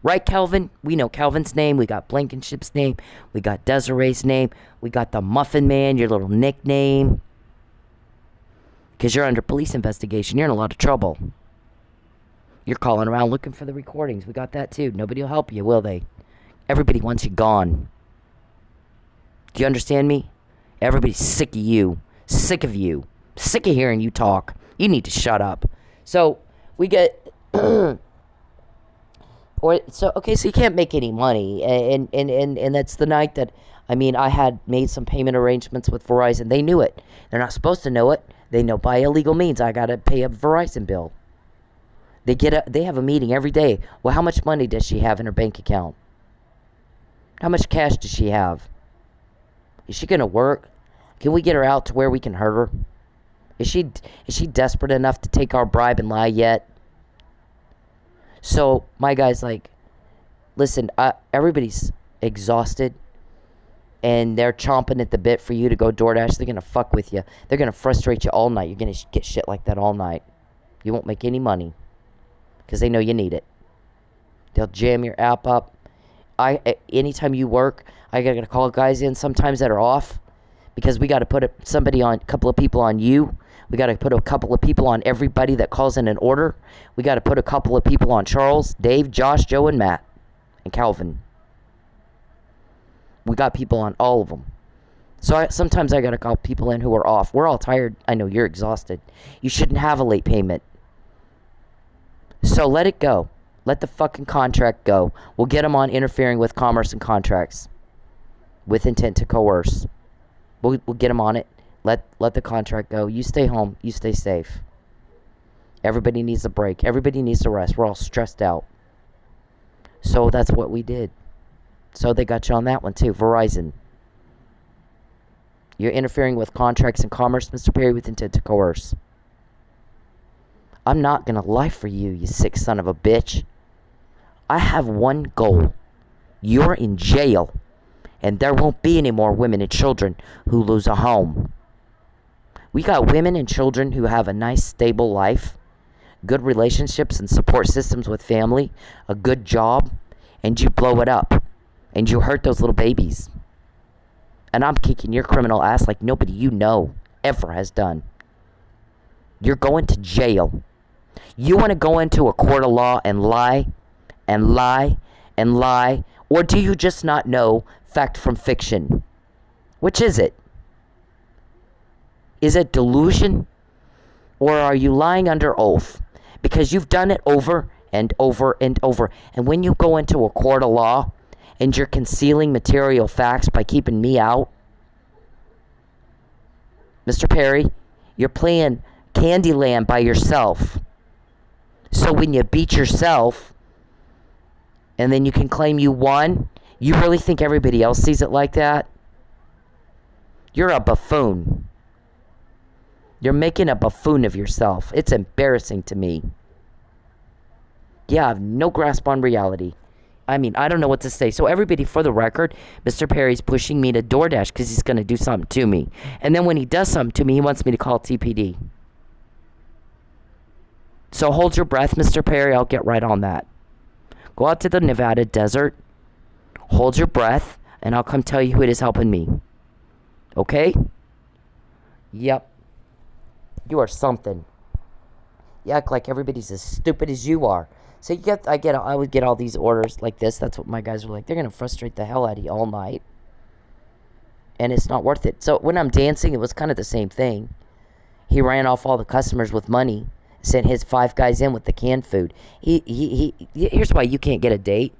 Right, Calvin? We know Calvin's name. We got Blankenship's name. We got Desiree's name. We got the Muffin Man, your little nickname. Because you're under police investigation. You're in a lot of trouble. You're calling around looking for the recordings. We got that too. Nobody will help you, will they? Everybody wants you gone. Do you understand me? Everybody's sick of you. Sick of you. Sick of hearing you talk. You need to shut up. So, we get... So you can't make any money, and that's the night that, I mean, I had made some payment arrangements with Verizon. They knew it. They're not supposed to know it. They know by illegal means I gotta pay a Verizon bill. They have a meeting every day. Well, how much money does she have in her bank account? How much cash does she have? Is she gonna work? Can we get her out to where we can hurt her? Is she desperate enough to take our bribe and lie yet? So, my guy's like, listen, everybody's exhausted, and they're chomping at the bit for you to go DoorDash. They're going to fuck with you. They're going to frustrate you all night. You're going to get shit like that all night. You won't make any money, because they know you need it. They'll jam your app up. Anytime you work, I got to call guys in sometimes that are off, because we got to put a couple of people on you. We got to put a couple of people on everybody that calls in an order. We got to put a couple of people on Charles, Dave, Josh, Joe, and Matt, and Calvin. We got people on all of them. So sometimes I got to call people in who are off. We're all tired. I know you're exhausted. You shouldn't have a late payment. So let it go. Let the fucking contract go. We'll get them on interfering with commerce and contracts with intent to coerce. We'll get them on it. Let the contract go. You stay home. You stay safe. Everybody needs a break. Everybody needs a rest. We're all stressed out. So that's what we did. So they got you on that one too. Verizon. You're interfering with contracts and commerce, Mr. Perry, with intent to coerce. I'm not going to lie for you, you sick son of a bitch. I have one goal. You're in jail. And there won't be any more women and children who lose a home. We got women and children who have a nice, stable life, good relationships and support systems with family, a good job, and you blow it up. And you hurt those little babies. And I'm kicking your criminal ass like nobody you know ever has done. You're going to jail. You want to go into a court of law and lie, and lie, and lie? Or do you just not know fact from fiction? Which is it? Is it delusion? Or are you lying under oath? Because you've done it over and over and over. And when you go into a court of law and you're concealing material facts by keeping me out, Mr. Perry, you're playing Candyland by yourself. So when you beat yourself, and then you can claim you won, you really think everybody else sees it like that? You're a buffoon. You're making a buffoon of yourself. It's embarrassing to me. Yeah, I have no grasp on reality. I mean, I don't know what to say. So everybody, for the record, Mr. Perry's pushing me to DoorDash because he's going to do something to me. And then when he does something to me, he wants me to call TPD. So hold your breath, Mr. Perry. I'll get right on that. Go out to the Nevada desert. Hold your breath. And I'll come tell you who it is helping me. Okay? Yep. You are something. You act like everybody's as stupid as you are. So I would get all these orders like this. That's what my guys were like. They're going to frustrate the hell out of you all night. And it's not worth it. So when I'm dancing, it was kind of the same thing. He ran off all the customers with money. Sent his 5 guys in with the canned food. Here's why you can't get a date.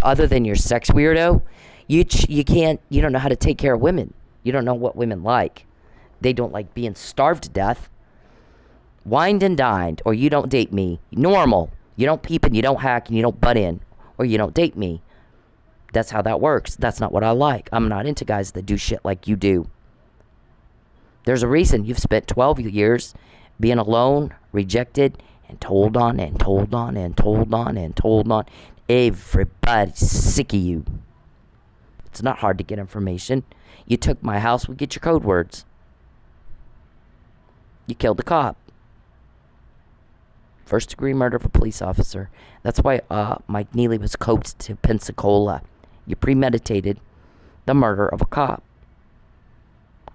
Other than your sex weirdo, you don't know how to take care of women. You don't know what women like. They don't like being starved to death. Wined and dined, or you don't date me. Normal. You don't peep and you don't hack and you don't butt in, or you don't date me. That's how that works. That's not what I like. I'm not into guys that do shit like you do. There's a reason you've spent 12 years being alone, rejected, and told on and told on and told on and told on. Everybody's sick of you. It's not hard to get information. You took my house, we get your code words. You killed a cop. First degree murder of a police officer. That's why Mike Neely was coaxed to Pensacola. You premeditated the murder of a cop.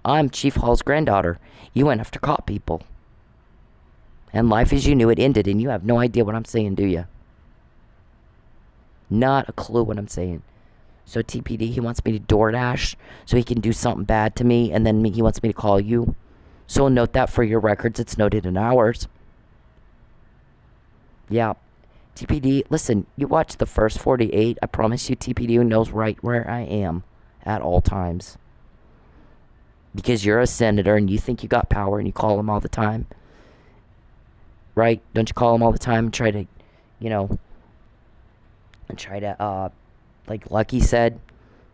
I'm Chief Hall's granddaughter. You went after cop people. And life as you knew it ended, and you have no idea what I'm saying, do you? Not a clue what I'm saying. So TPD, he wants me to DoorDash so he can do something bad to me, and then he wants me to call you. So note that for your records. It's noted in ours. Yeah. TPD, listen, you watch the first 48. I promise you TPD knows right where I am at all times. Because you're a senator and you think you got power and you call him all the time. Right? Don't you call him all the time and try to, like Lucky said,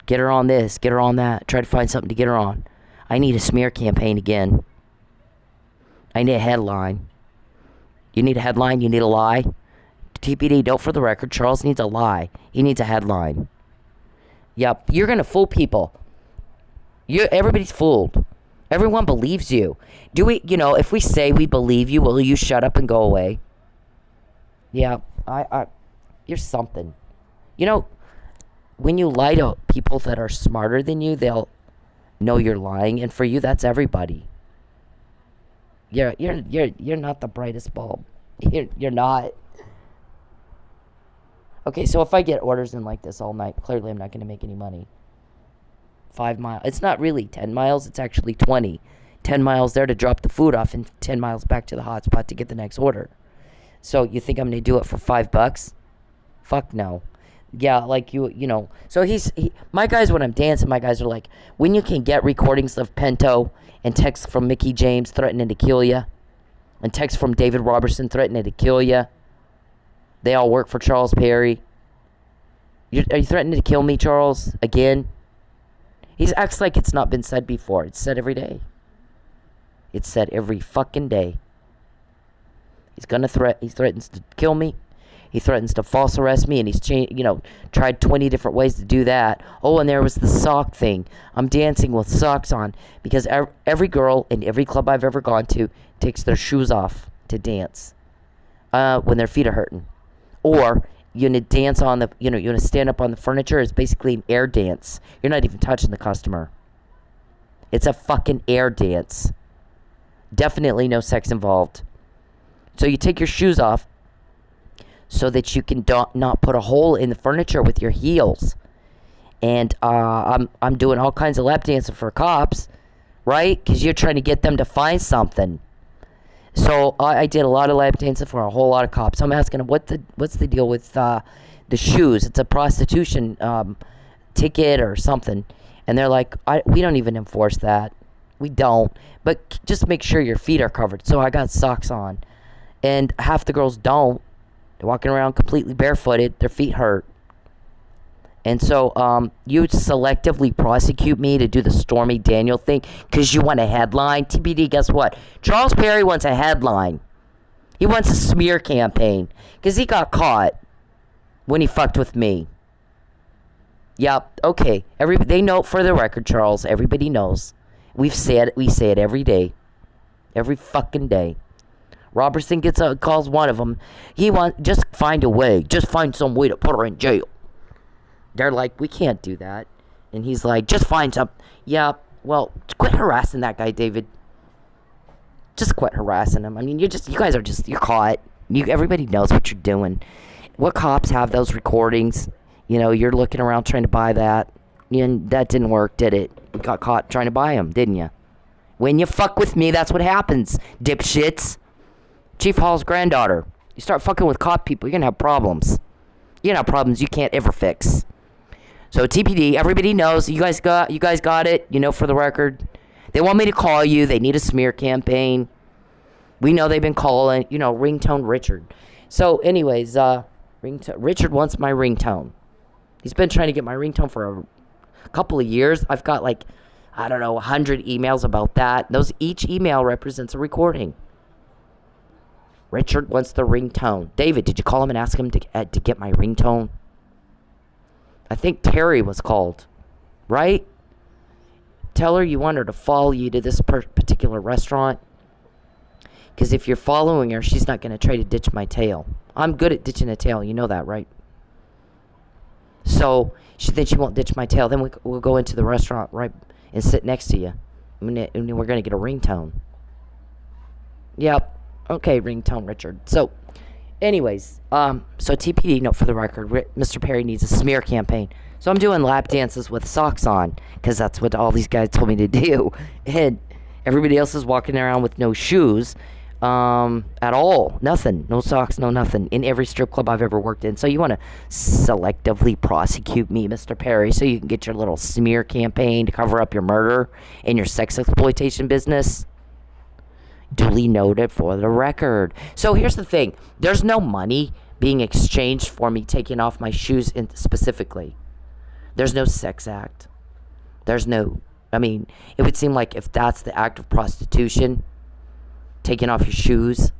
get her on this, get her on that. Try to find something to get her on. I need a smear campaign again. I need a headline. You need a headline? You need a lie? TPD, don't for the record. Charles needs a lie. He needs a headline. Yep, you're going to fool people. Everybody's fooled. Everyone believes you. Do we, if we say we believe you, will you shut up and go away? Yeah, you're something. When you lie to people that are smarter than you, they'll know you're lying. And for you, that's everybody. You're not the brightest bulb. You're not. Okay, so if I get orders in like this all night, clearly I'm not going to make any money. 5 miles. It's not really 10 miles. It's actually 20. 10 miles there to drop the food off and 10 miles back to the hotspot to get the next order. So you think I'm going to do it for $5? Fuck no. Yeah, like you know. So my guys, when I'm dancing, my guys are like, when you can get recordings of Pento and texts from Mickey James threatening to kill you, and texts from David Robertson threatening to kill you. They all work for Charles Perry. Are you threatening to kill me, Charles? Again? He acts like it's not been said before. It's said every day. It's said every fucking day. He threatens to kill me. He threatens to false arrest me, and he's tried 20 different ways to do that. Oh, and there was the sock thing. I'm dancing with socks on because every girl in every club I've ever gone to takes their shoes off to dance when their feet are hurting. Or you want to dance on you want to stand up on the furniture. It's basically an air dance. You're not even touching the customer. It's a fucking air dance. Definitely no sex involved. So you take your shoes off so that you can not put a hole in the furniture with your heels. And I'm doing all kinds of lap dancing for cops, right? Because you're trying to get them to find something. So I did a lot of lap dancing for a whole lot of cops. I'm asking them, what's the deal with the shoes? It's a prostitution ticket or something. And they're like, we don't even enforce that. We don't. But just make sure your feet are covered. So I got socks on. And half the girls don't. They're walking around completely barefooted. Their feet hurt. And so you selectively prosecute me to do the Stormy Daniel thing because you want a headline. TPD, guess what? Charles Perry wants a headline. He wants a smear campaign because he got caught when he fucked with me. Yep, okay. They know, for the record, Charles, everybody knows. We say it every day. Every fucking day. Robertson calls one of them. Just find a way. Just find some way to put her in jail. They're like, we can't do that. And he's like, just find some. Yeah, well, quit harassing that guy, David. Just quit harassing him. I mean, you're caught. Everybody knows what you're doing. What cops have those recordings? You're looking around trying to buy that. And that didn't work, did it? We got caught trying to buy them, didn't you? When you fuck with me, that's what happens, dipshits. Chief Hall's granddaughter. You start fucking with cop people, you're gonna have problems. You're gonna have problems you can't ever fix. So TPD, everybody knows. You guys got it. For the record, they want me to call you. They need a smear campaign. We know they've been calling. Ringtone Richard. So, anyways, Richard wants my ringtone. He's been trying to get my ringtone for a couple of years. I've got 100 emails about that. Each email represents a recording. Richard wants the ringtone. David, did you call him and ask him to get my ringtone? I think Terry was called, right? Tell her you want her to follow you to this particular restaurant. Because if you're following her, she's not going to try to ditch my tail. I'm good at ditching a tail. You know that, right? So she thinks she won't ditch my tail. Then we'll go into the restaurant, right, and sit next to you. And we're going to get a ringtone. Yep. Okay, ringtone Richard. So, anyways, so TPD, note for the record, Mr. Perry needs a smear campaign. So I'm doing lap dances with socks on, because that's what all these guys told me to do. And everybody else is walking around with no shoes at all. Nothing. No socks, no nothing. In every strip club I've ever worked in. So you want to selectively prosecute me, Mr. Perry, so you can get your little smear campaign to cover up your murder and your sex exploitation business? Duly noted for the record. So here's the thing. There's no money being exchanged for me taking off my shoes specifically. There's no sex act. It would seem like if that's the act of prostitution, taking off your shoes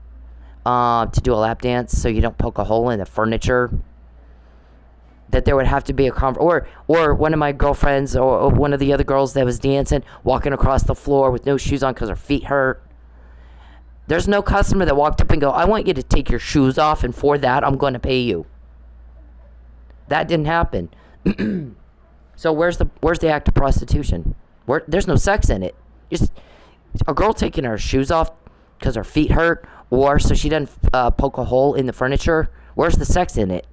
to do a lap dance so you don't poke a hole in the furniture, that there would have to be a or one of my girlfriends or one of the other girls that was dancing walking across the floor with no shoes on because her feet hurt. There's no customer that walked up and go, I want you to take your shoes off, and for that, I'm going to pay you. That didn't happen. So where's the act of prostitution? There's no sex in it. Just a girl taking her shoes off because her feet hurt, or so she doesn't poke a hole in the furniture. Where's the sex in it?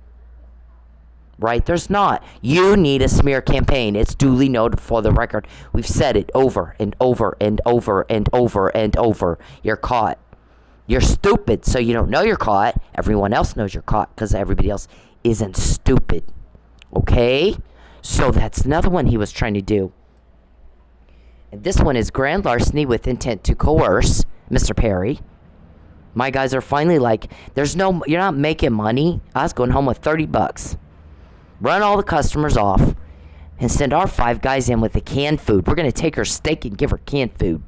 Right? There's not. You need a smear campaign. It's duly noted for the record. We've said it over and over and over and over and over. You're caught. You're stupid, so you don't know you're caught. Everyone else knows you're caught because everybody else isn't stupid. Okay? So that's another one he was trying to do. And this one is grand larceny with intent to coerce, Mr. Perry. My guys are finally like, you're not making money. I was going home with $30. Run all the customers off and send our 5 guys in with the canned food. We're going to take her steak and give her canned food.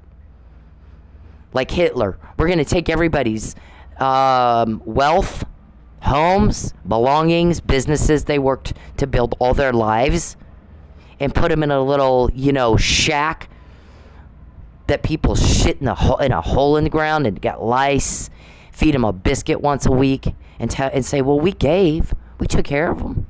Like Hitler. We're going to take everybody's wealth, homes, belongings, businesses they worked to build all their lives, and put them in a little, shack that people shit in a hole in the ground and get lice. Feed them a biscuit once a week and say, well, we took care of them.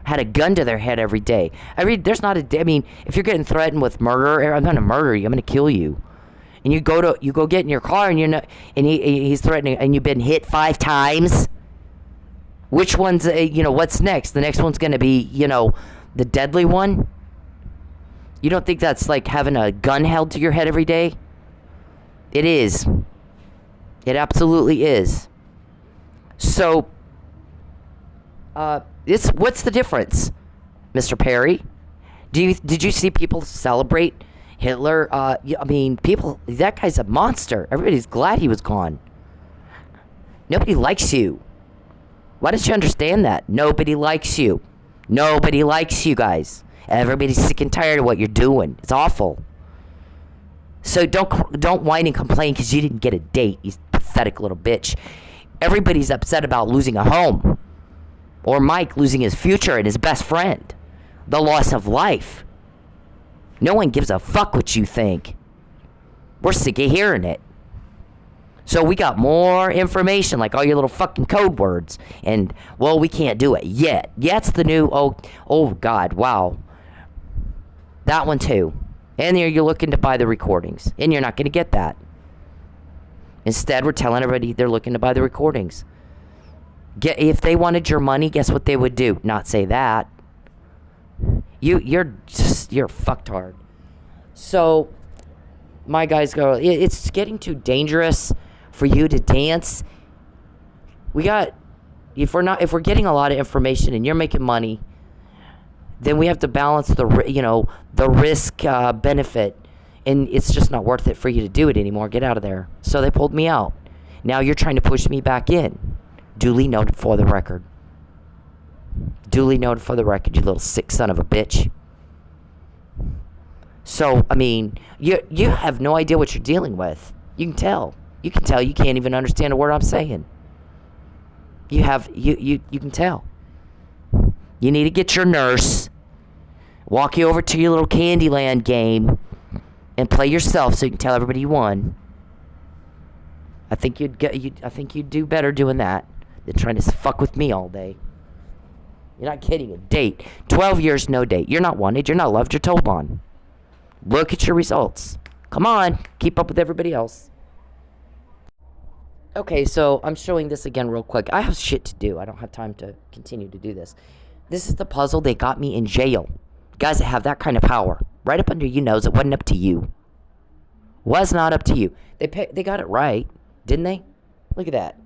Had a gun to their head every day. There's not a day. I mean, if you're getting threatened with murder, I'm going to murder you. I'm going to kill you. And you go get in your car and he's threatening, and you've been hit 5 times. Which one's, what's next? The next one's going to be, the deadly one. You don't think that's like having a gun held to your head every day? It is. It absolutely is. So, what's the difference, Mr. Perry? Did you see people celebrate Hitler? That guy's a monster. Everybody's glad he was gone. Nobody likes you. Why don't you understand that? Nobody likes you. Nobody likes you guys. Everybody's sick and tired of what you're doing. It's awful. So don't whine and complain because you didn't get a date, you pathetic little bitch. Everybody's upset about losing a home. Or Mike losing his future and his best friend. The loss of life. No one gives a fuck what you think. We're sick of hearing it. So we got more information, like all your little fucking code words. And, well, we can't do it yet. Yet's the new, oh God, wow. That one too. And you're looking to buy the recordings. And you're not going to get that. Instead, we're telling everybody they're looking to buy the recordings. If they wanted your money, guess what they would do? Not say that. You're fucked hard. So, my guys go, it's getting too dangerous for you to dance. If we're getting a lot of information and you're making money, then we have to balance the risk benefit, and it's just not worth it for you to do it anymore. Get out of there. So they pulled me out. Now you're trying to push me back in. Duly noted for the record. Duly noted for the record, you little sick son of a bitch. So, you have no idea what you're dealing with. You can tell. You can tell you can't even understand a word I'm saying. You can tell. You need to get your nurse, walk you over to your little Candyland game, and play yourself so you can tell everybody you won. I think you'd do better doing that than trying to fuck with me all day. You're not kidding. A date. 12 years, no date. You're not wanted. You're not loved. You're told on. Look at your results. Come on. Keep up with everybody else. Okay, so I'm showing this again real quick. I have shit to do. I don't have time to continue to do this. This is the puzzle. They got me in jail. Guys that have that kind of power. Right up under your nose. It wasn't up to you. Was not up to you. They got it right. Didn't they? Look at that.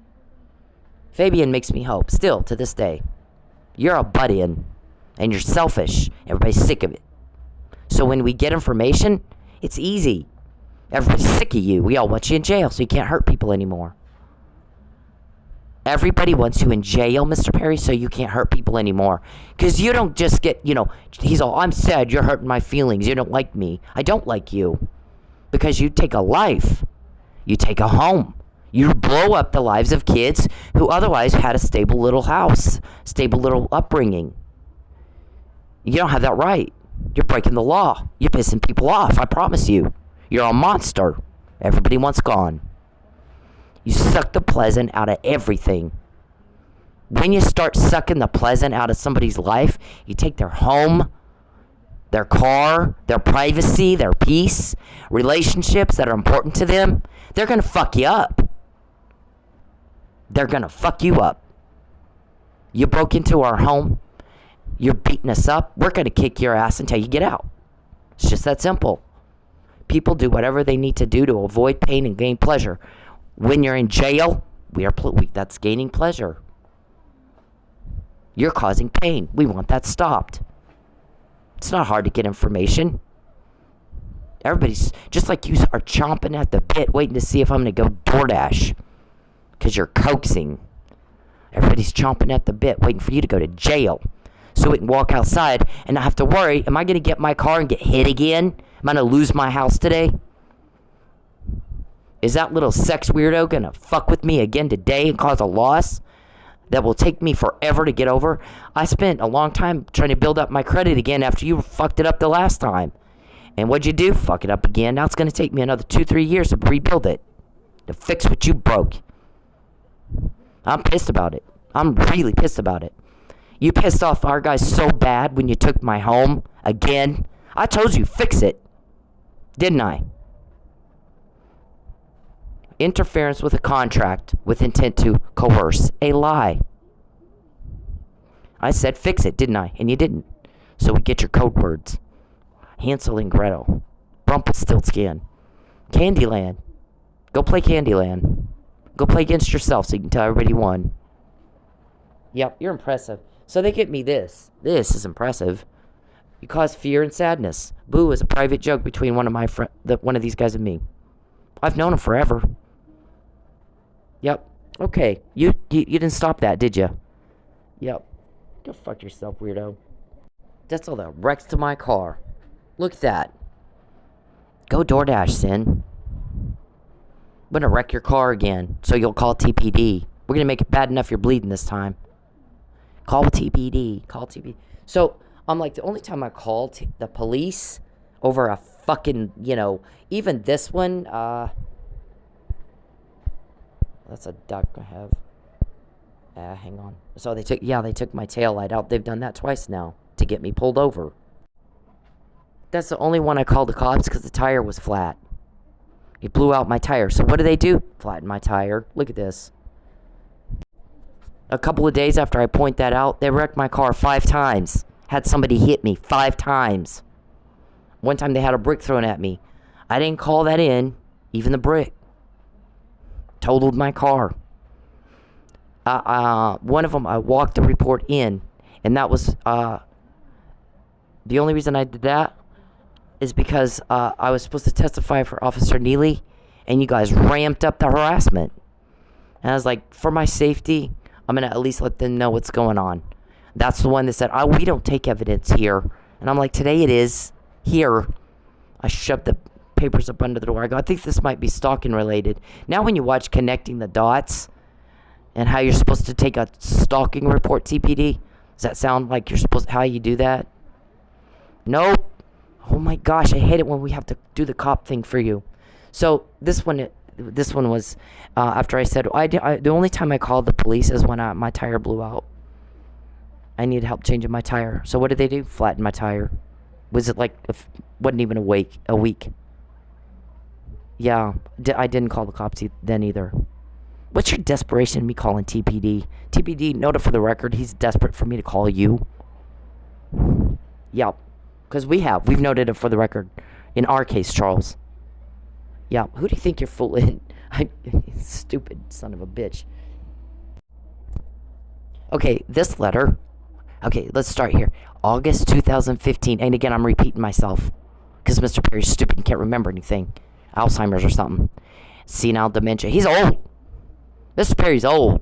Fabian makes me hope. Still, to this day. You're a butt-in. And you're selfish. Everybody's sick of it. So when we get information, it's easy. Everybody's sick of you. We all want you in jail so you can't hurt people anymore. Everybody wants you in jail, Mr. Perry, so you can't hurt people anymore. Because you don't just get, he's all, I'm sad, you're hurting my feelings, you don't like me. I don't like you. Because you take a life. You take a home. You blow up the lives of kids who otherwise had a stable little house, stable little upbringing. You don't have that right. You're breaking the law. You're pissing people off, I promise you. You're a monster. Everybody wants gone. You suck the pleasant out of everything. When you start sucking the pleasant out of somebody's life, you take their home, their car, their privacy, their peace, relationships that are important to them. they're gonna fuck you up. They're gonna fuck you up. You broke into our home. You're beating us up. We're gonna kick your ass until you get out. It's just that simple. People do whatever they need to do to avoid pain and gain pleasure. When you're in jail, that's gaining pleasure. You're causing pain. We want that stopped. It's not hard to get information. Everybody's just like you are chomping at the bit, waiting to see if I'm going to go DoorDash because you're coaxing. Everybody's chomping at the bit, waiting for you to go to jail so we can walk outside and not have to worry. Am I going to get my car and get hit again? Am I going to lose my house today? Is that little sex weirdo going to fuck with me again today and cause a loss that will take me forever to get over? I spent a long time trying to build up my credit again after you fucked it up the last time. And what'd you do? Fuck it up again. Now it's going to take me another 2-3 years to rebuild it, to fix what you broke. I'm pissed about it. I'm really pissed about it. You pissed off our guys so bad when you took my home again. I told you, fix it. Didn't I? Interference with a contract with intent to coerce. A lie. I said fix it, didn't I? And you didn't. So we get your code words. Hansel and Gretel. Rumpelstiltskin. Candyland. Go play Candyland. Go play against yourself so you can tell everybody you won. Yep, you're impressive. So they get me this. This is impressive. You cause fear and sadness. Boo is a private joke between one of these guys and me. I've known him forever. Yep. Okay. You didn't stop that, did you? Yep. Go fuck yourself, weirdo. That's all the wrecks to my car. Look at that. Go DoorDash, Sin. I'm gonna wreck your car again, so you'll call TPD. We're gonna make it bad enough you're bleeding this time. Call TPD. Call TPD. So, I'm like, the only time I called the police over a fucking, even this one, that's a duck I have. Hang on. So they took my tail light out. They've done that twice now to get me pulled over. That's the only one I called the cops because the tire was flat. He blew out my tire. So what do? Flatten my tire. Look at this. A couple of days after I point that out, they wrecked my car 5 times. Had somebody hit me 5 times. One time they had a brick thrown at me. I didn't call that in, even the brick. Totaled my car. One of them, I walked the report in, and that was, the only reason I did that is because I was supposed to testify for Officer Neely, and you guys ramped up the harassment. And I was like, for my safety, I'm going to at least let them know what's going on. That's the one that said, we don't take evidence here. And I'm like, today it is. Here. I shoved the papers up under the door. I go, I think this might be stalking related. Now when you watch Connecting the Dots and how you're supposed to take a stalking report, TPD, does that sound like how you do that? Nope. Oh my gosh, I hate it when we have to do the cop thing for you. So this one was after I said, the only time I called the police is when my tire blew out. I needed help changing my tire. So what did they do? Flatten my tire. Was it wasn't even a week? Yeah, I didn't call the cops then either. What's your desperation in me calling TPD? TPD, note it for the record, he's desperate for me to call you. Yep, because we've noted it for the record. In our case, Charles. Yeah, who do you think you're fooling? Stupid son of a bitch. Okay, this letter. Okay, let's start here. August 2015. And again, I'm repeating myself. Because Mr. Perry's stupid and can't remember anything. Alzheimer's or something. Senile dementia. He's old. Mr. Perry's old.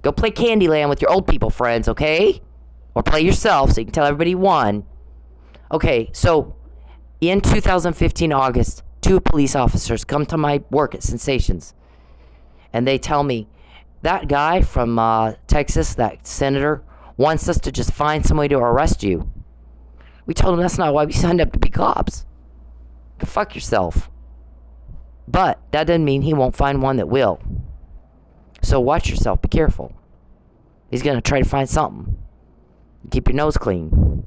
Go play Candyland with your old people friends, okay? Or play yourself so you can tell everybody you won. Okay, so in 2015 August, 2 police officers come to my work at Sensations. And they tell me, that guy from Texas, that senator, wants us to just find some way to arrest you. We told him that's not why we signed up to be cops. Go fuck yourself. But that doesn't mean he won't find one that will. So watch yourself. Be careful. He's going to try to find something. Keep your nose clean.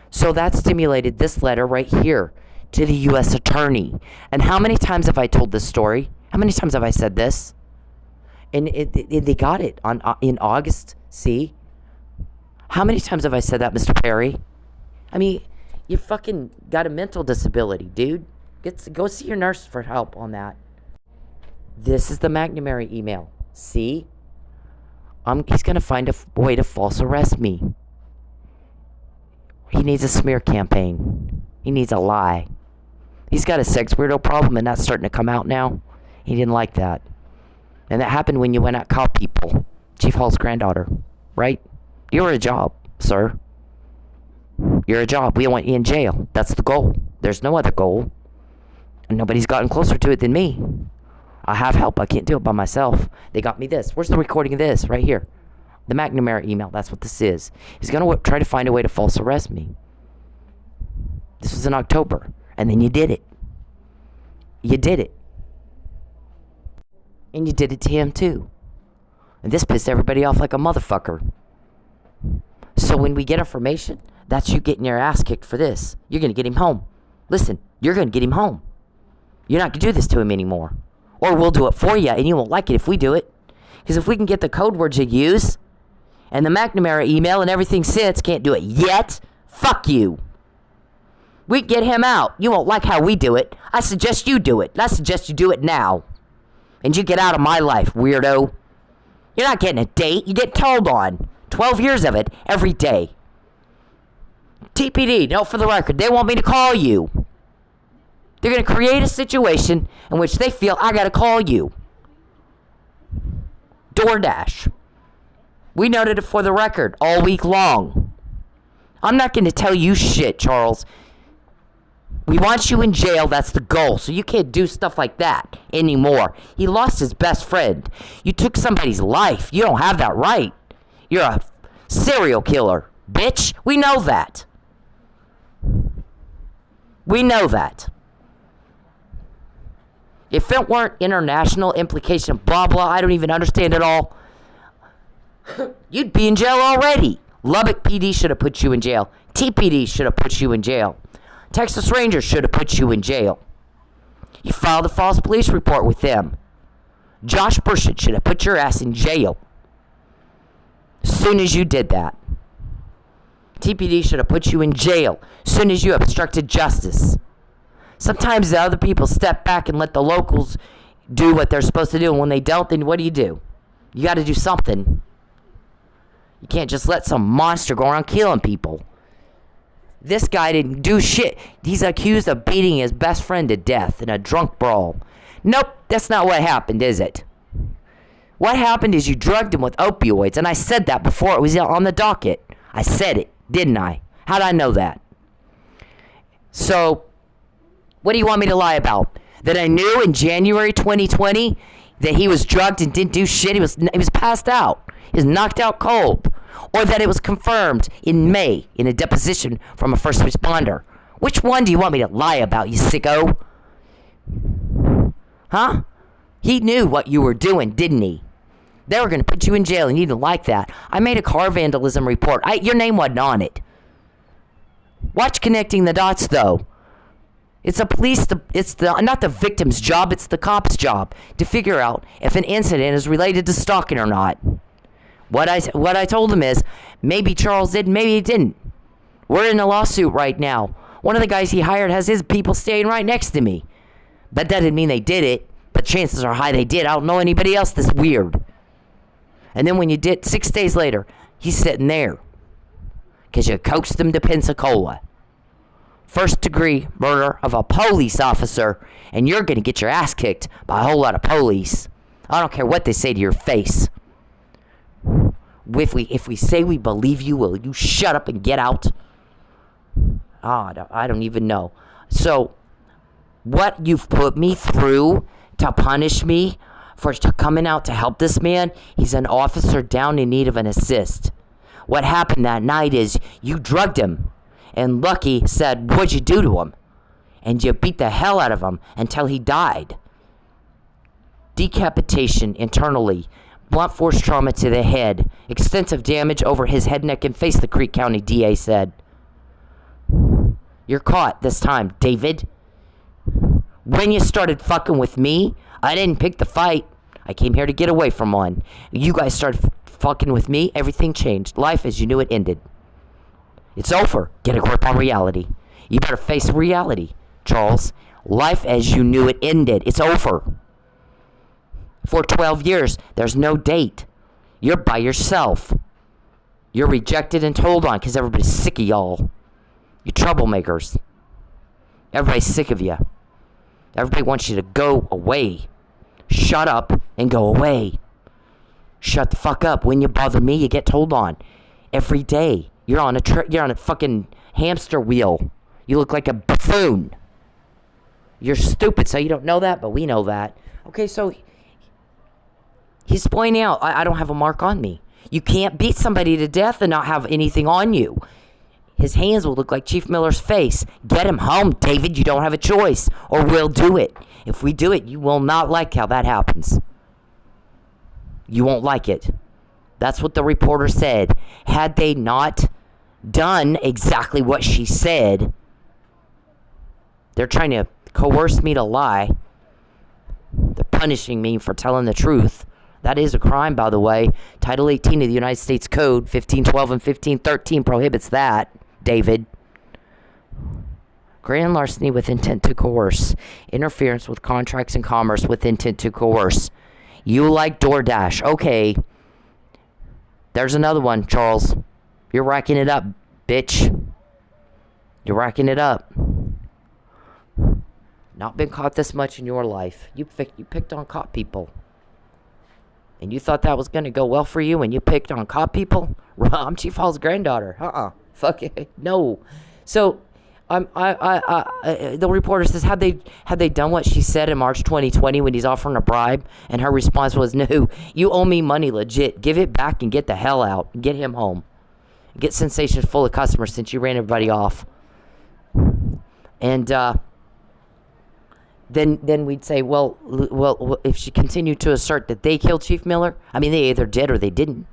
So that stimulated this letter right here. to the U.S. attorney. And how many times have I told this story? How many times have I said this? And they got it in August. See? How many times have I said that, Mr. Perry? I mean, you fucking got a mental disability, dude. Go see your nurse for help on that. This is the McNamara email. See? He's going to find a way to false arrest me. He needs a smear campaign. He needs a lie. He's got a sex weirdo problem, and that's starting to come out now. He didn't like that. And that happened when you went out caught people. Chief Hall's granddaughter. Right? You're a job, sir. You're a job. We want you in jail. That's the goal. There's no other goal. And nobody's gotten closer to it than me. I have help. I can't do it by myself. They got me this. Where's the recording of this? Right here. The McNamara email. That's what this is. He's going to try to find a way to false arrest me. This was in October. And then you did it. You did it. And you did it to him too. And this pissed everybody off like a motherfucker. So when we get information, that's you getting your ass kicked for this. You're going to get him home. Listen, you're going to get him home. You're not going to do this to him anymore. Or we'll do it for you, and you won't like it if we do it. Because if we can get the code words you use, and the McNamara email and everything since can't do it yet, fuck you. We get him out. You won't like how we do it. I suggest you do it. I suggest you do it now. And you get out of my life, weirdo. You're not getting a date. You get told on. 12 years of it every day. TPD, note for the record, they want me to call you. They're going to create a situation in which they feel I got to call you. DoorDash. We noted it for the record all week long. I'm not going to tell you shit, Charles. We want you in jail. That's the goal. So you can't do stuff like that anymore. He lost his best friend. You took somebody's life. You don't have that right. You're a serial killer, bitch. We know that. We know that. If it weren't international implication, blah, blah, I don't even understand it all, you'd be in jail already. Lubbock PD should have put you in jail. TPD should have put you in jail. Texas Rangers should have put you in jail. You filed a false police report with them. Josh Burchett should have put your ass in jail. As soon as you did that. TPD should have put you in jail as soon as you obstructed justice. Sometimes the other people step back and let the locals do what they're supposed to do. And when they don't, then what do? You got to do something. You can't just let some monster go around killing people. This guy didn't do shit. He's accused of beating his best friend to death in a drunk brawl. Nope, that's not what happened, is it? What happened is you drugged him with opioids. And I said that before it was on the docket. I said it, didn't I? How'd I know that? So, what do you want me to lie about? That I knew in January 2020 that he was drugged and didn't do shit? He was passed out. He was knocked out cold. Or that it was confirmed in May in a deposition from a first responder. Which one do you want me to lie about, you sicko? Huh? He knew what you were doing, didn't he? They were going to put you in jail and you didn't like that. I made a car vandalism report. Your name wasn't on it. Watch Connecting the Dots, though. It's not the victim's job, it's the cop's job to figure out if an incident is related to stalking or not. What I told him is, maybe Charles did, maybe he didn't. We're in a lawsuit right now. One of the guys he hired has his people staying right next to me. But that didn't mean they did it, but chances are high they did. I don't know anybody else that's weird. And then when you did, 6 days later, he's sitting there. Because you coaxed him to Pensacola. First degree murder of a police officer, and you're going to get your ass kicked by a whole lot of police. I don't care what they say to your face. If we say we believe you, will you shut up and get out? I don't even know. So, what you've put me through to punish me for coming out to help this man, he's an officer down in need of an assist. What happened that night is you drugged him. And Lucky said, what'd you do to him? And you beat the hell out of him until he died. Decapitation internally. Blunt force trauma to the head. Extensive damage over his head, neck, and face, the Creek County DA said. You're caught this time, David. When you started fucking with me, I didn't pick the fight. I came here to get away from one. You guys started fucking with me, everything changed. Life as you knew it ended. It's over. Get a grip on reality. You better face reality, Charles. Life as you knew it ended. It's over. For 12 years, there's no date. You're by yourself. You're rejected and told on because everybody's sick of y'all. You troublemakers. Everybody's sick of you. Everybody wants you to go away. Shut up and go away. Shut the fuck up. When you bother me, you get told on. Every day. You're on a fucking hamster wheel. You look like a buffoon. You're stupid, so you don't know that, but we know that. Okay, so he's pointing out, I don't have a mark on me. You can't beat somebody to death and not have anything on you. His hands will look like Chief Miller's face. Get him home, David. You don't have a choice, or we'll do it. If we do it, you will not like how that happens. You won't like it. That's what the reporter said. Had they not done exactly what she said, they're trying to coerce me to lie. They're punishing me for telling the truth. That is a crime, by the way. Title 18 of the United States Code, 1512 and 1513 prohibits that, David. Grand larceny with intent to coerce. Interference with contracts and commerce with intent to coerce. You like DoorDash. Okay. There's another one, Charles. You're racking it up, bitch. You're racking it up. Not been caught this much in your life. You picked on caught people. And you thought that was going to go well for you when you picked on caught people? I'm Chief Hall's granddaughter. Fuck it. No. So, the reporter says, had they done what she said in March 2020 when he's offering a bribe? And her response was, no, you owe me money legit. Give it back and get the hell out. Get him home. Get Sensation full of customers since you ran everybody off. And then we'd say, well, if she continued to assert that they killed Chief Miller, I mean, they either did or they didn't.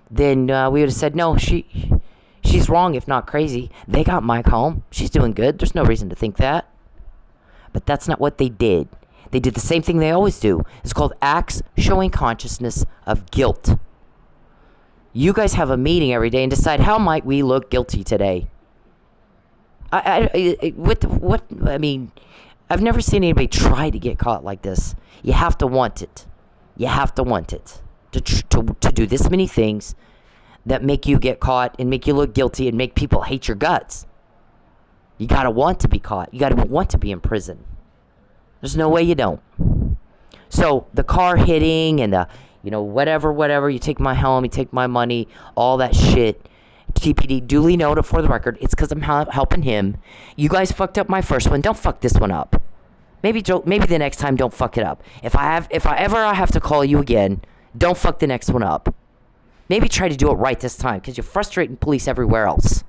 Then we would have said, no, she's wrong if not crazy. They got Mike home. She's doing good. There's no reason to think that. But that's not what they did. They did the same thing they always do. It's called acts showing consciousness of guilt. You guys have a meeting every day and decide, how might we look guilty today? I mean, I've never seen anybody try to get caught like this. You have to want it. You have to want it to do this many things that make you get caught and make you look guilty and make people hate your guts. You gotta want to be caught. You gotta want to be in prison. There's no way you don't. So the car hitting and the, whatever, you take my home, you take my money, all that shit. TPD duly noted for the record. It's because I'm helping him. You guys fucked up my first one. Don't fuck this one up. Maybe the next time don't fuck it up. If I ever have to call you again, don't fuck the next one up. Maybe try to do it right this time because you're frustrating police everywhere else.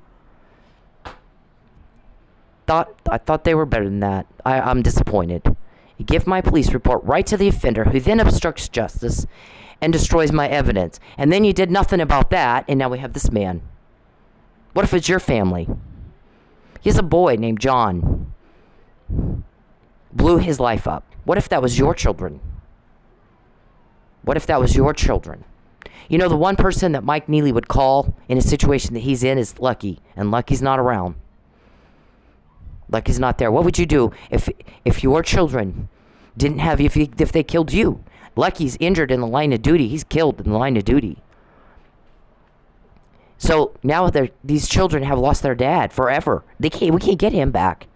I thought they were better than that. I'm disappointed. You give my police report right to the offender who then obstructs justice and destroys my evidence. And then you did nothing about that, and now we have this man. What if it's your family? He has a boy named John. Blew his life up. What if that was your children? What if that was your children? The one person that Mike Neely would call in a situation that he's in is Lucky, and Lucky's not around. Lucky's not there. What would you do if your children didn't have you, if they killed you? Lucky's injured in the line of duty. He's killed in the line of duty. So now these children have lost their dad forever. We can't get him back.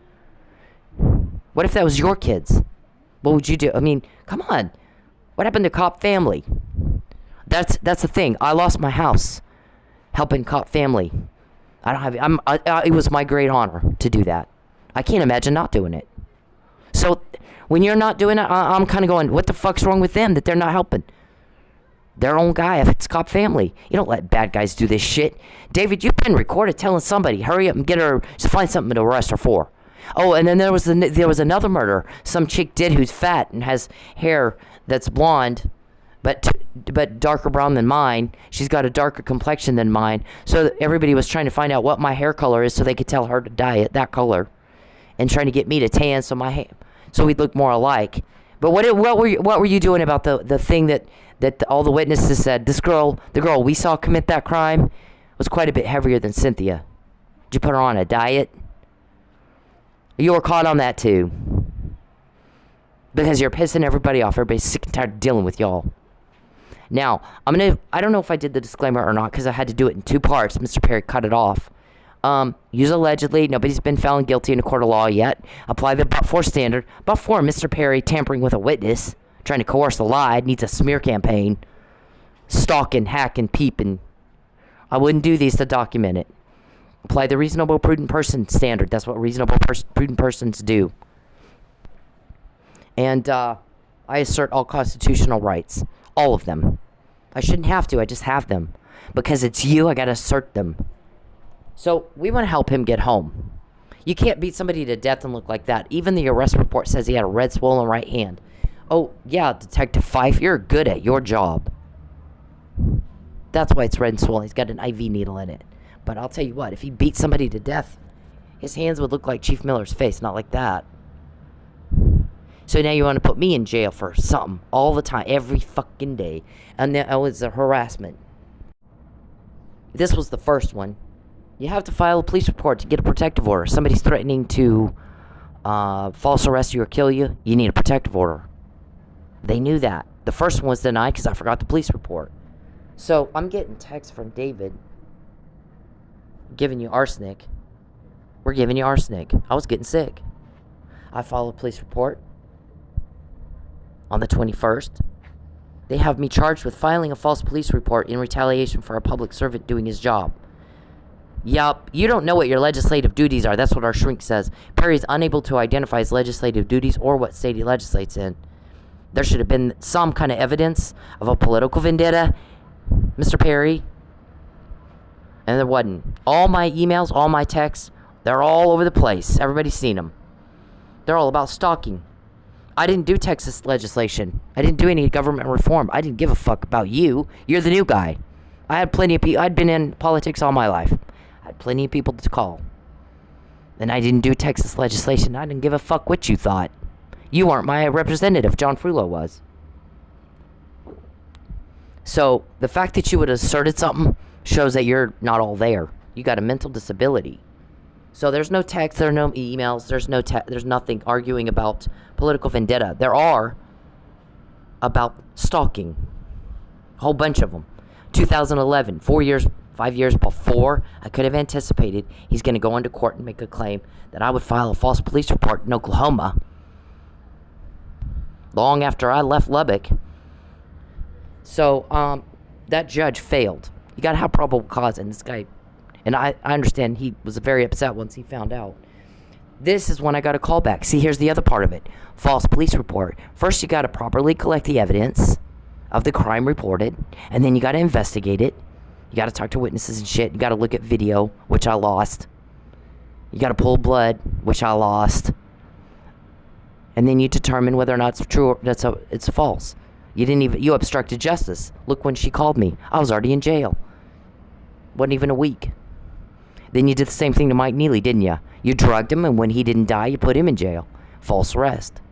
What if that was your kids? What would you do? I mean, come on. What happened to cop family? That's the thing. I lost my house helping cop family. It was my great honor to do that. I can't imagine not doing it. So when you're not doing it, I'm kind of going, what the fuck's wrong with them that they're not helping? Their own guy, if it's cop family. You don't let bad guys do this shit. David, you've been recorded telling somebody, hurry up and get her, to find something to arrest her for. Oh, and then there was another murder. Some chick did who's fat and has hair that's blonde, but darker brown than mine. She's got a darker complexion than mine. So everybody was trying to find out what my hair color is so they could tell her to dye it that color. and trying to get me to tan so we'd look more alike. But what were you doing about the thing that all the witnesses said the girl we saw commit that crime was quite a bit heavier than Cynthia? Did you put her on a diet? You were caught on that too. Because you're pissing everybody off. Everybody's sick and tired of dealing with y'all. Now, I don't know if I did the disclaimer or not because I had to do it in 2 parts. Mr. Perry cut it off. Use allegedly. Nobody's been found guilty in a court of law yet. Apply the but-for standard. But-for Mr. Perry tampering with a witness, trying to coerce a lie, needs a smear campaign. Stalking, hacking, peeping. I wouldn't do these to document it. Apply the reasonable, prudent person standard. That's what reasonable, prudent persons do. And I assert all constitutional rights. All of them. I shouldn't have to. I just have them. Because it's you, I gotta assert them. So, we want to help him get home. You can't beat somebody to death and look like that. Even the arrest report says he had a red swollen right hand. Oh, yeah, Detective Fife, you're good at your job. That's why it's red and swollen. He's got an IV needle in it. But I'll tell you what, if he beat somebody to death, his hands would look like Chief Miller's face, not like that. So now you want to put me in jail for something all the time, every fucking day. And that was a harassment. This was the first one. You have to file a police report to get a protective order. Somebody's threatening to false arrest you or kill you. You need a protective order. They knew that. The first one was denied because I forgot the police report. So I'm getting texts from David giving you arsenic. We're giving you arsenic. I was getting sick. I filed a police report on the 21st. They have me charged with filing a false police report in retaliation for a public servant doing his job. Yup, you don't know what your legislative duties are. That's what our shrink says. Perry is unable to identify his legislative duties or what state he legislates in. There should have been some kind of evidence of a political vendetta, Mr. Perry. And there wasn't. All my emails, all my texts, they're all over the place. Everybody's seen them. They're all about stalking. I didn't do Texas legislation. I didn't do any government reform. I didn't give a fuck about you. You're the new guy. I had plenty of people. I'd been in politics all my life. I had plenty of people to call. And I didn't do Texas legislation. I didn't give a fuck what you thought. You weren't my representative. John Frullo was. So, the fact that you would have asserted something shows that you're not all there. You got a mental disability. So there's no text, there are no emails, there's nothing arguing about political vendetta. There are about stalking. A whole bunch of them. 2011, 5 years before I could have anticipated he's going to go into court and make a claim that I would file a false police report in Oklahoma. Long after I left Lubbock. So, that judge failed. You got to have probable cause, and this guy... And I understand he was very upset once he found out. This is when I got a call back. See, here's the other part of it. False police report. First, you got to properly collect the evidence of the crime reported. And then you got to investigate it. You got to talk to witnesses and shit. You got to look at video, which I lost. You got to pull blood, which I lost. And then you determine whether or not it's true or it's false. You obstructed justice. Look, when she called me, I was already in jail. Wasn't even a week. Then you did the same thing to Mike Neely, didn't you? You drugged him, and when he didn't die, you put him in jail. False arrest.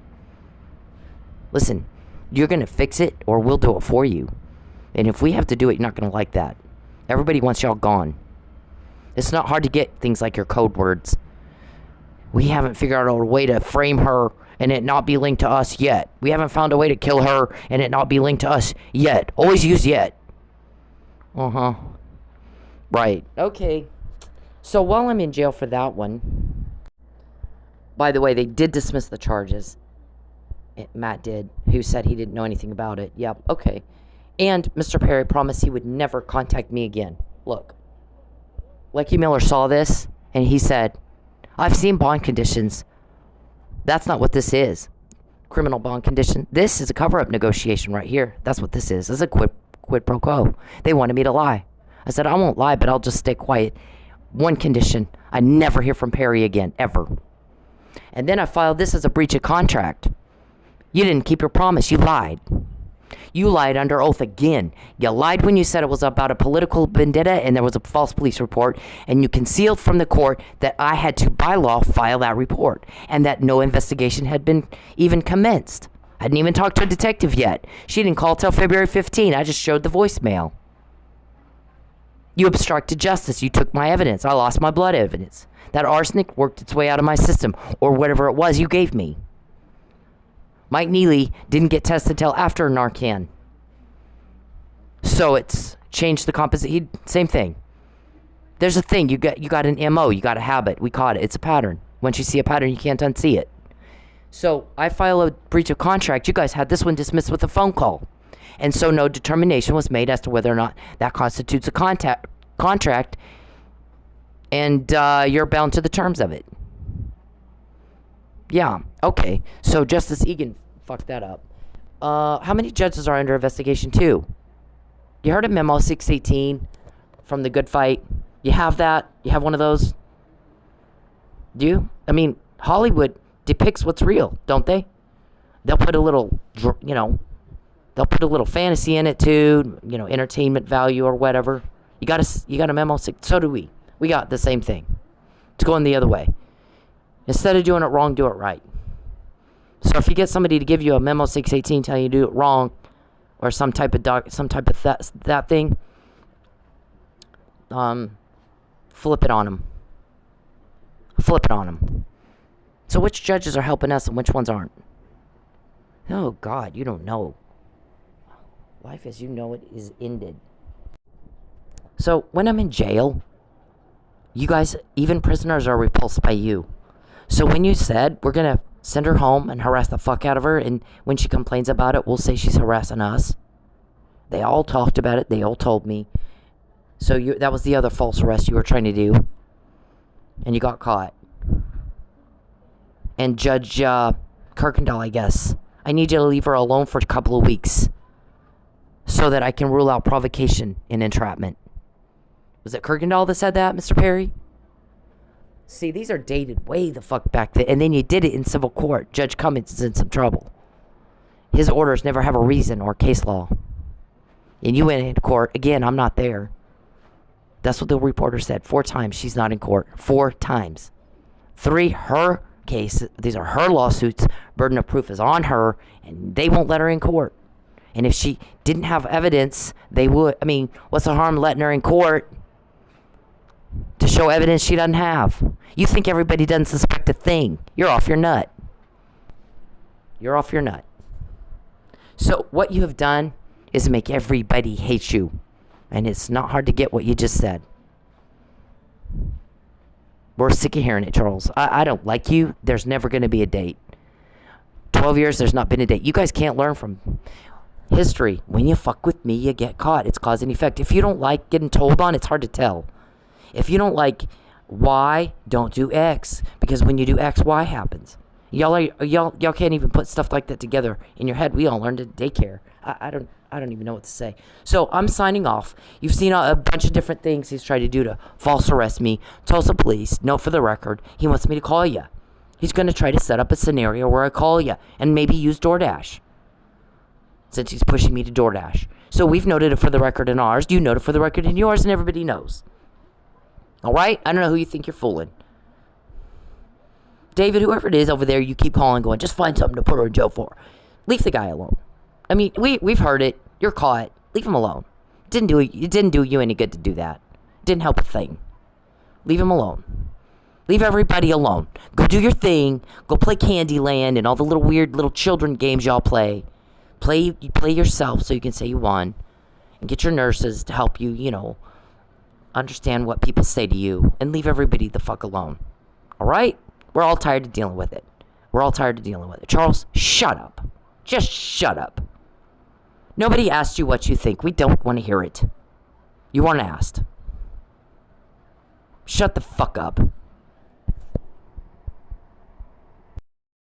Listen, you're going to fix it, or we'll do it for you. And if we have to do it, you're not going to like that. Everybody wants y'all gone. It's not hard to get things like your code words. We haven't figured out a way to frame her and it not be linked to us yet. We haven't found a way to kill her and it not be linked to us yet. Always use yet. Uh-huh. Right. Okay. So while I'm in jail for that one, by the way, they did dismiss the charges. Matt did, who said he didn't know anything about it. Yep, okay. And Mr. Perry promised he would never contact me again. Look, Lecky Miller saw this, and he said, I've seen bond conditions. That's not what this is. Criminal bond condition. This is a cover-up negotiation right here. That's what this is. This is a quid pro quo. They wanted me to lie. I said, I won't lie, but I'll just stay quiet. One condition, I never hear from Perry again, ever. And then I filed this as a breach of contract. You didn't keep your promise, you lied. You lied under oath again. You lied when you said it was about a political vendetta and there was a false police report, and you concealed from the court that I had to, by law, file that report and that no investigation had been even commenced. I hadn't even talked to a detective yet. She didn't call till February 15. I just showed the voicemail. You obstructed justice. You took my evidence. I lost my blood evidence. That arsenic worked its way out of my system, or whatever it was you gave me. Mike Neely didn't get tested till after Narcan. So it's changed the composition. Same thing. There's a thing. You got an MO. You got a habit. We caught it. It's a pattern. Once you see a pattern, you can't unsee it. So I file a breach of contract. You guys had this one dismissed with a phone call. And so no determination was made as to whether or not that constitutes a contract. And you're bound to the terms of it. Yeah, okay. So Justice Egan fucked that up. How many judges are under investigation too? You heard of Memo 618 from the Good Fight? You have that? You have one of those? Do you? I mean, Hollywood depicts what's real, don't they? They'll put a little, they'll put a little fantasy in it too, entertainment value or whatever. You got a Memo 6. So do we. We got the same thing. It's going the other way. Instead of doing it wrong, do it right. So if you get somebody to give you a Memo 618 telling you to do it wrong, or some type of that thing, flip it on them. Flip it on them. So which judges are helping us and which ones aren't? Oh God, you don't know. Life as you know it is ended. So when I'm in jail, you guys, even prisoners, are repulsed by you. So when you said we're going to send her home and harass the fuck out of her, and when she complains about it, we'll say she's harassing us. They all talked about it. They all told me. So that was the other false arrest you were trying to do. And you got caught. And Judge Kirkendall, I guess, I need you to leave her alone for a couple of weeks so that I can rule out provocation and entrapment. Was it Kirkendall that said that, Mr. Perry? See, these are dated way the fuck back then. And then you did it in civil court. Judge Cummins is in some trouble. His orders never have a reason or case law. And you went into court. Again, I'm not there. That's what the reporter said. 4 times she's not in court. 4 times. 3, her case. These are her lawsuits. Burden of proof is on her. And they won't let her in court. And if she didn't have evidence, they would. I mean, what's the harm letting her in court to show evidence she doesn't have? You think everybody doesn't suspect a thing. You're off your nut. You're off your nut. So what you have done is make everybody hate you. And it's not hard to get what you just said. We're sick of hearing it, Charles. I don't like you. There's never going to be a date. 12 years, there's not been a date. You guys can't learn from history. When you fuck with me, you get caught. It's cause and effect. If you don't like getting told on, it's hard to tell. If you don't like Y, don't do X. Because when you do X, Y happens. Y'all can't even put stuff like that together in your head. We all learned at daycare. I don't even know what to say. So I'm signing off. You've seen a bunch of different things he's tried to do to false arrest me. Tulsa police, note for the record, he wants me to call you. He's going to try to set up a scenario where I call you and maybe use DoorDash, since he's pushing me to DoorDash. So we've noted it for the record in ours. You noted it for the record in yours, and everybody knows. All right? I don't know who you think you're fooling. David, whoever it is over there, you keep calling going, just find something to put her in jail for. Leave the guy alone. I mean, we've heard it. You're caught. Leave him alone. It didn't do you any good to do that. It didn't help a thing. Leave him alone. Leave everybody alone. Go do your thing. Go play Candyland and all the little weird little children games y'all play. Play yourself so you can say you won. And get your nurses to help you, understand what people say to you. And leave everybody the fuck alone. All right? We're all tired of dealing with it. Charles, shut up. Just shut up. Nobody asked you what you think. We don't want to hear it. You weren't asked. Shut the fuck up.